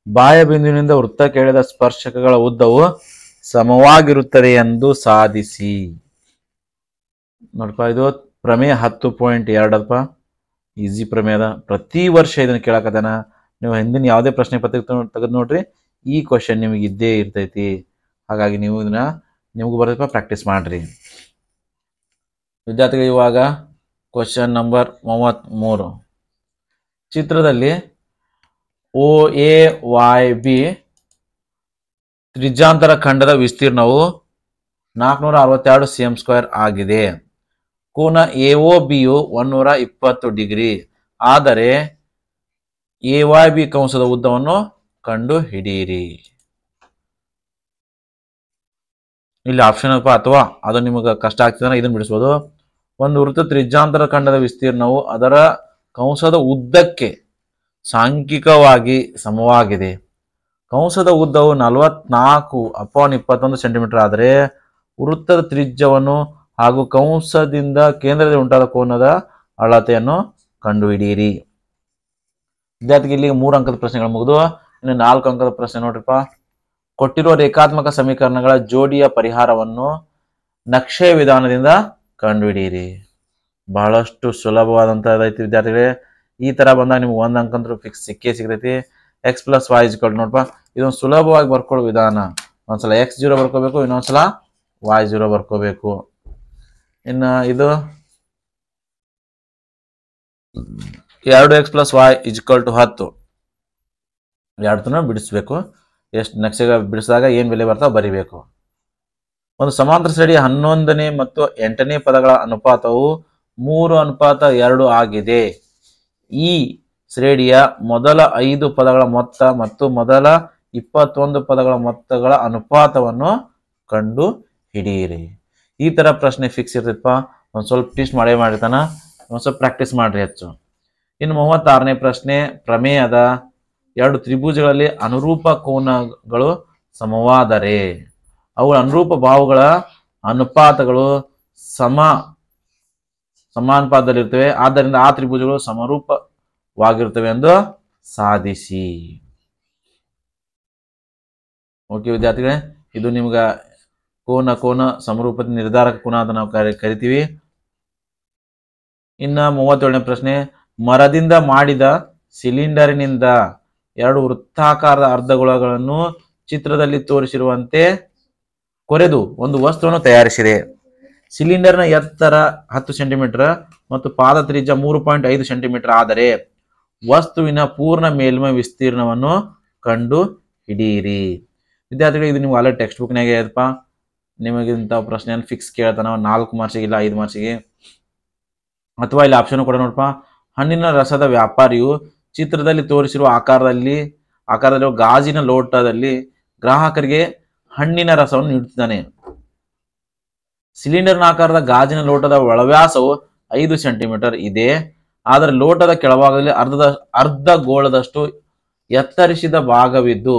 ಬಾಹ್ಯ ಬಿಂದುವಿನಿಂದ ವೃತ್ತಕ್ಕೆ ಎಳೆದ ಸ್ಪರ್ಶಕಗಳ ಉದ್ದವು ಸಮವಾಗಿರುತ್ತದೆ ಎಂದು ಸಾಧಿಸಿ. ನೋಡಪ್ಪ, ಇದು ಪ್ರಮೇಯ 10.2 ಈಸಿ ಪ್ರಮೇಯದ. ಪ್ರತಿ ವರ್ಷ ಇದನ್ನು ಕೇಳಕತ್ತಾನ. ನೀವು ಹಿಂದಿನ ಯಾವುದೇ ಪ್ರಶ್ನೆ ಪತ್ರಿಕೆ ತೆಗೆದು ನೋಡ್ರಿ, ಈ ಕ್ವಶನ್ ನಿಮಗೆ ಇದ್ದೇ ಇರ್ತೈತಿ. ಹಾಗಾಗಿ ನೀವು ಇದನ್ನ ನಿಮಗೂ ಬರೋದಪ್ಪ, ಪ್ರಾಕ್ಟೀಸ್ ಮಾಡ್ರಿ. ವಿದ್ಯಾರ್ಥಿಗಳು ಇವಾಗ ಕ್ವಶನ್ ನಂಬರ್ 33. ಚಿತ್ರದಲ್ಲಿ OAYB ತ್ರಿಜ್ಯಾಂತರ ಖಂಡದ ವಿಸ್ತೀರ್ಣವು 462 cm² ಆಗಿದೆ. ಕೋನ AOBಯು 120 ಡಿಗ್ರಿ. ಆದರೆ AYB ಕಂಸದ ಉದ್ದವನ್ನು ಕಂಡು ಹಿಡಿಯಿರಿ. ಇಲ್ಲಿ ಆಪ್ಷನ್ ಅಪ್ಪ, ಅಥವಾ ಅದು ನಿಮಗೆ ಕಷ್ಟ ಆಗ್ತದೆ ಇದನ್ನು ಬಿಡಿಸ್ಬೋದು. ಒಂದು ವೃತ್ತ ತ್ರಿಜ್ಯಾಂತರ ಖಂಡದ ವಿಸ್ತೀರ್ಣವು ಅದರ ಕಂಸದ ಉದ್ದಕ್ಕೆ ಸಾಂಖ್ಯಿಕವಾಗಿ ಸಮವಾಗಿದೆ. ಕಂಸದ ಉದ್ದವು 44/21 ಸೆಂಟಿಮೀಟರ್ ಆದರೆ ವೃತ್ತದ ತ್ರಿಜ್ಯವನ್ನು ಹಾಗೂ ಕಂಸದಿಂದ ಕೇಂದ್ರದಲ್ಲಿ ಉಂಟಾದ ಕೋನದ ಅಳತೆಯನ್ನು ಕಂಡುಹಿಡಿಯಿರಿ. ವಿದ್ಯಾರ್ಥಿಗೆ ಇಲ್ಲಿ 3 ಅಂಕದ ಪ್ರಶ್ನೆಗಳು ಮುಗಿದು ಇನ್ನು 4 ಅಂಕದ ಪ್ರಶ್ನೆ ನೋಡ್ರಿಪ್ಪ. ಕೊಟ್ಟಿರುವ ರೇಖಾತ್ಮಕ ಸಮೀಕರಣಗಳ ಜೋಡಿಯ ಪರಿಹಾರವನ್ನು ನಕ್ಷೆಯ ವಿಧಾನದಿಂದ ಕಂಡುಹಿಡಿಯಿರಿ. ಬಹಳಷ್ಟು ಸುಲಭವಾದಂಥದ್ದೈತಿ ವಿದ್ಯಾರ್ಥಿಗಳೇ. ಈ ತರ ಬಂದಾಗ ನಿಮ್ಗೆ 1 ಅಂಕ ಅಂತೂ ಫಿಕ್ಸ್ ಸಿಕ್ಕೇ ಸಿಗ್ತೈತಿ. x + y = ನೋಡಪ್ಪ, ಇದೊಂದು ಸುಲಭವಾಗಿ ಬರ್ಕೊಳ್ಳೋ ವಿಧಾನ. ಒಂದ್ಸಲ x0 ಬರ್ಕೋಬೇಕು, ಇನ್ನೊಂದ್ಸಲ y0 ಬರ್ಕೋಬೇಕು. ಇನ್ನು ಇದು 2x + y = 10. ಎರಡನ್ನ ಬಿಡಿಸ್ಬೇಕು. ಎಷ್ಟು ನಕ್ಷೆಗೆ ಬಿಡಿಸಿದಾಗ ಏನು ಬೆಲೆ ಬರ್ತಾವ ಬರಿಬೇಕು. ಒಂದು ಸಮಾಂತರ ಶ್ರೇಣಿಯ 11ನೇ ಮತ್ತು 8ನೇ ಪದಗಳ ಅನುಪಾತವು 3:2 ಆಗಿದೆ. ಈ ಶ್ರೇಣಿಯ ಮೊದಲ 5 ಪದಗಳ ಮೊತ್ತ ಮತ್ತು ಮೊದಲ 21 ಪದಗಳ ಮೊತ್ತಗಳ ಅನುಪಾತವನ್ನು ಕಂಡು ಹಿಡಿಯಿರಿ. ಈ ತರ ಪ್ರಶ್ನೆ ಫಿಕ್ಸ್ ಇರ್ತೈತಪ್ಪ. ಒಂದು ಸ್ವಲ್ಪ ಟೆಸ್ಟ್ ಮಾಡಿರ್ತಾನ, ಒಂದು ಸ್ವಲ್ಪ ಪ್ರಾಕ್ಟೀಸ್ ಮಾಡ್ರಿ ಹೆಚ್ಚು. ಇನ್ನು 36ನೇ ಪ್ರಶ್ನೆ. ಪ್ರಮೇಯದ 2 ತ್ರಿಭುಜಗಳಲ್ಲಿ ಅನುರೂಪ ಕೋನಗಳು ಸಮವಾದರೆ ಅವುಗಳ ಅನುರೂಪ ಬಾಹುಗಳ ಅನುಪಾತಗಳು ಸಮಾನುಪಾತದಲ್ಲಿರ್ತವೆ. ಆದ್ದರಿಂದ ಆ ತ್ರಿಭುಜಗಳು ಸಮರೂಪವಾಗಿರ್ತವೆ ಎಂದು ಸಾಧಿಸಿ. ಓಕೆ ವಿದ್ಯಾರ್ಥಿಗಳೇ, ಇದು ನಿಮ್ಗೆ ಕೋನ ಸಮರೂಪತೆ ನಿರ್ಧಾರಕ ಕೋನ ಅಂತ ನಾವು ಕರಿತೀವಿ. ಇನ್ನ 37ನೇ ಪ್ರಶ್ನೆ, ಮರದಿಂದ ಮಾಡಿದ ಸಿಲಿಂಡರಿನಿಂದ 2 ವೃತ್ತಾಕಾರದ ಅರ್ಧಗೋಳಗಳನ್ನು ಚಿತ್ರದಲ್ಲಿ ತೋರಿಸಿರುವಂತೆ ಕೊರೆದು ಒಂದು ವಸ್ತುವನ್ನು ತಯಾರಿಸಿದೆ. ಸಿಲಿಂಡರ್ನ ಎತ್ತರ 10 ಸೆಂಟಿಮೀಟರ್ ಮತ್ತು ಪಾದ ತ್ರಿಜ್ಯ 3.5 ಸೆಂಟಿಮೀಟರ್ ಆದರೆ ವಸ್ತುವಿನ ಪೂರ್ಣ ಮೇಲ್ಮೈ ವಿಸ್ತೀರ್ಣವನ್ನು ಕಂಡು ಹಿಡಿಯಿರಿ. ವಿದ್ಯಾರ್ಥಿಗಳು ಇದು ನೀವು ಆಲ್ರೆಡಿ ಟೆಕ್ಸ್ಟ್ ಬುಕ್ನಾಗೆ ಇದಪ್ಪ. ನಿಮಗೆ ಇಂಥ ಪ್ರಶ್ನೆಯನ್ನು ಫಿಕ್ಸ್ ಕೇಳ್ತಾನೆ 4 ಮಾರ್ಕ್ಸಿಗೆ ಇಲ್ಲ 5 ಮಾರ್ಕ್ಸಿಗೆ. ಅಥವಾ ಇಲ್ಲಿ ಆಪ್ಷನ್ ಕೂಡ ನೋಡಪ್ಪ, ಹಣ್ಣಿನ ರಸದ ವ್ಯಾಪಾರಿಯು ಚಿತ್ರದಲ್ಲಿ ತೋರಿಸಿರುವ ಆಕಾರದಲ್ಲಿರುವ ಗಾಜಿನ ಲೋಟದಲ್ಲಿ ಗ್ರಾಹಕರಿಗೆ ಹಣ್ಣಿನ ರಸವನ್ನು ನೀಡುತ್ತಿದ್ದಾನೆ. ಸಿಲಿಂಡರ್ನ ಆಕಾರದ ಗಾಜಿನ ಲೋಟದ ಒಳವ್ಯಾಸವು 5 ಸೆಂಟಿಮೀಟರ್ ಇದೆ. ಆದರೆ ಲೋಟದ ಕೆಳಭಾಗದಲ್ಲಿ ಅರ್ಧ ಗೋಳದಷ್ಟು ಎತ್ತರಿಸಿದ ಭಾಗವಿದ್ದು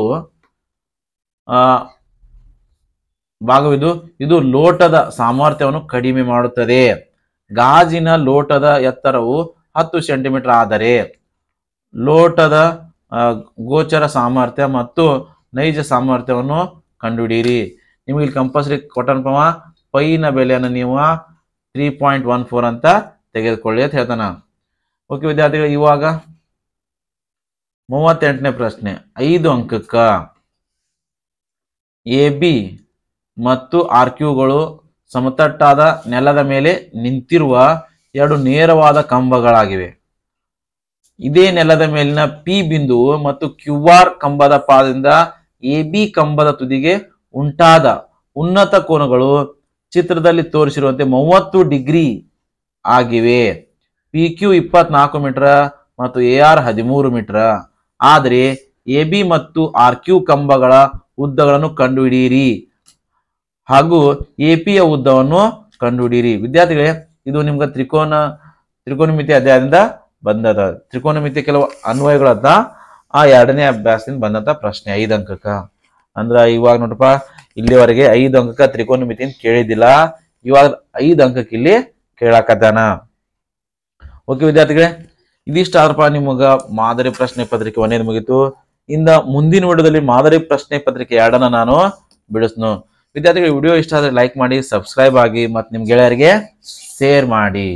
ಇದು ಲೋಟದ ಸಾಮರ್ಥ್ಯವನ್ನು ಕಡಿಮೆ ಮಾಡುತ್ತದೆ. ಗಾಜಿನ ಲೋಟದ ಎತ್ತರವು 10 ಸೆಂಟಿಮೀಟರ್ ಆದರೆ ಲೋಟದ ಗೋಚರ ಸಾಮರ್ಥ್ಯ ಮತ್ತು ನೈಜ ಸಾಮರ್ಥ್ಯವನ್ನು ಕಂಡುಹಿಡಿಯಿರಿ. ನಿಮಗೆ ಇಲ್ಲಿ ಕಂಪಲ್ಸರಿ ಕೊಟ್ಟನಪ್ಪ, ಪೈನ ಬೆಲೆಯನ್ನು ನೀವು 3.14 ಅಂತ ತೆಗೆದುಕೊಳ್ಳಿ ಅಂತ ಹೇಳ್ತಾನ. ಓಕೆ ವಿದ್ಯಾರ್ಥಿಗಳು, ಇವಾಗ 38ನೇ ಪ್ರಶ್ನೆ 5 ಅಂಕಕ್ಕ AB ಮತ್ತು RQಗಳು ಸಮತಟ್ಟಾದ ನೆಲದ ಮೇಲೆ ನಿಂತಿರುವ 2 ನೇರವಾದ ಕಂಬಗಳಾಗಿವೆ. ಇದೇ ನೆಲದ ಮೇಲಿನ P ಬಿಂದುವು ಮತ್ತು QR ಕಂಬದ ಪಾದದಿಂದ AB ಕಂಬದ ತುದಿಗೆ ಉಂಟಾದ ಉನ್ನತ ಕೋನಗಳು ಚಿತ್ರದಲ್ಲಿ ತೋರಿಸಿರುವಂತೆ 30 ಡಿಗ್ರಿ ಆಗಿವೆ. PQ 24 ಮೀಟರ್ ಮತ್ತು AR 13 ಮೀಟರ್. ಆದರೆ AB ಮತ್ತು RQ ಕಂಬಗಳ ಉದ್ದಗಳನ್ನು ಕಂಡುಹಿಡಿಯಿರಿ ಹಾಗೂ AP ಯ ಉದ್ದವನ್ನು ಕಂಡುಹಿಡಿಯಿರಿ. ವಿದ್ಯಾರ್ಥಿಗಳೇ, ಇದು ನಿಮ್ಗೆ ತ್ರಿಕೋನಮಿತಿ ಅಧ್ಯಾಯದಿಂದ ಬಂದದ. ತ್ರಿಕೋನಮಿತಿ ಕೆಲವು ಅನ್ವಯಗಳತ್ತ ಆ 2ನೇ ಅಭ್ಯಾಸದಿಂದ ಬಂದಂತ ಪ್ರಶ್ನೆ 5 ಅಂಕಕ್ಕ. ಅಂದ್ರ ಇವಾಗ ನೋಡ್ರಪ್ಪ, ಇಲ್ಲಿವರೆಗೆ 5 ಅಂಕಕ್ಕ ತ್ರಿಕೋನಮಿತಿಯನ್ನು ಕೇಳಿದ್ದಿಲ್ಲ, ಇವಾಗ 5 ಅಂಕಕ್ಕೆ ಇಲ್ಲಿ ಕೇಳಾಕತ್ತಾನ. ಓಕೆ ವಿದ್ಯಾರ್ಥಿಗಳೇ, ಇದಿಷ್ಟಾದ್ರಪ್ಪ ನಿಮಗ ಮಾದರಿ ಪ್ರಶ್ನೆ ಪತ್ರಿಕೆ 1ನೇದು ಮುಗಿತು. ಇಂದ ಮುಂದಿನ ವಿಡಿಯೋದಲ್ಲಿ ಮಾದರಿ ಪ್ರಶ್ನೆ ಪತ್ರಿಕೆ 2ನ್ನ ನಾನು ಬಿಡಿಸ್ನು. ವಿದ್ಯಾರ್ಥಿಗಳು, ವಿಡಿಯೋ ಇಷ್ಟ ಆದರೆ ಲೈಕ್ ಮಾಡಿ, ಸಬ್ಸ್ಕ್ರೈಬ್ ಆಗಿ ಮತ್ತು ನಿಮ್ಮ ಗೆಳೆಯರಿಗೆ ಶೇರ್ ಮಾಡಿ.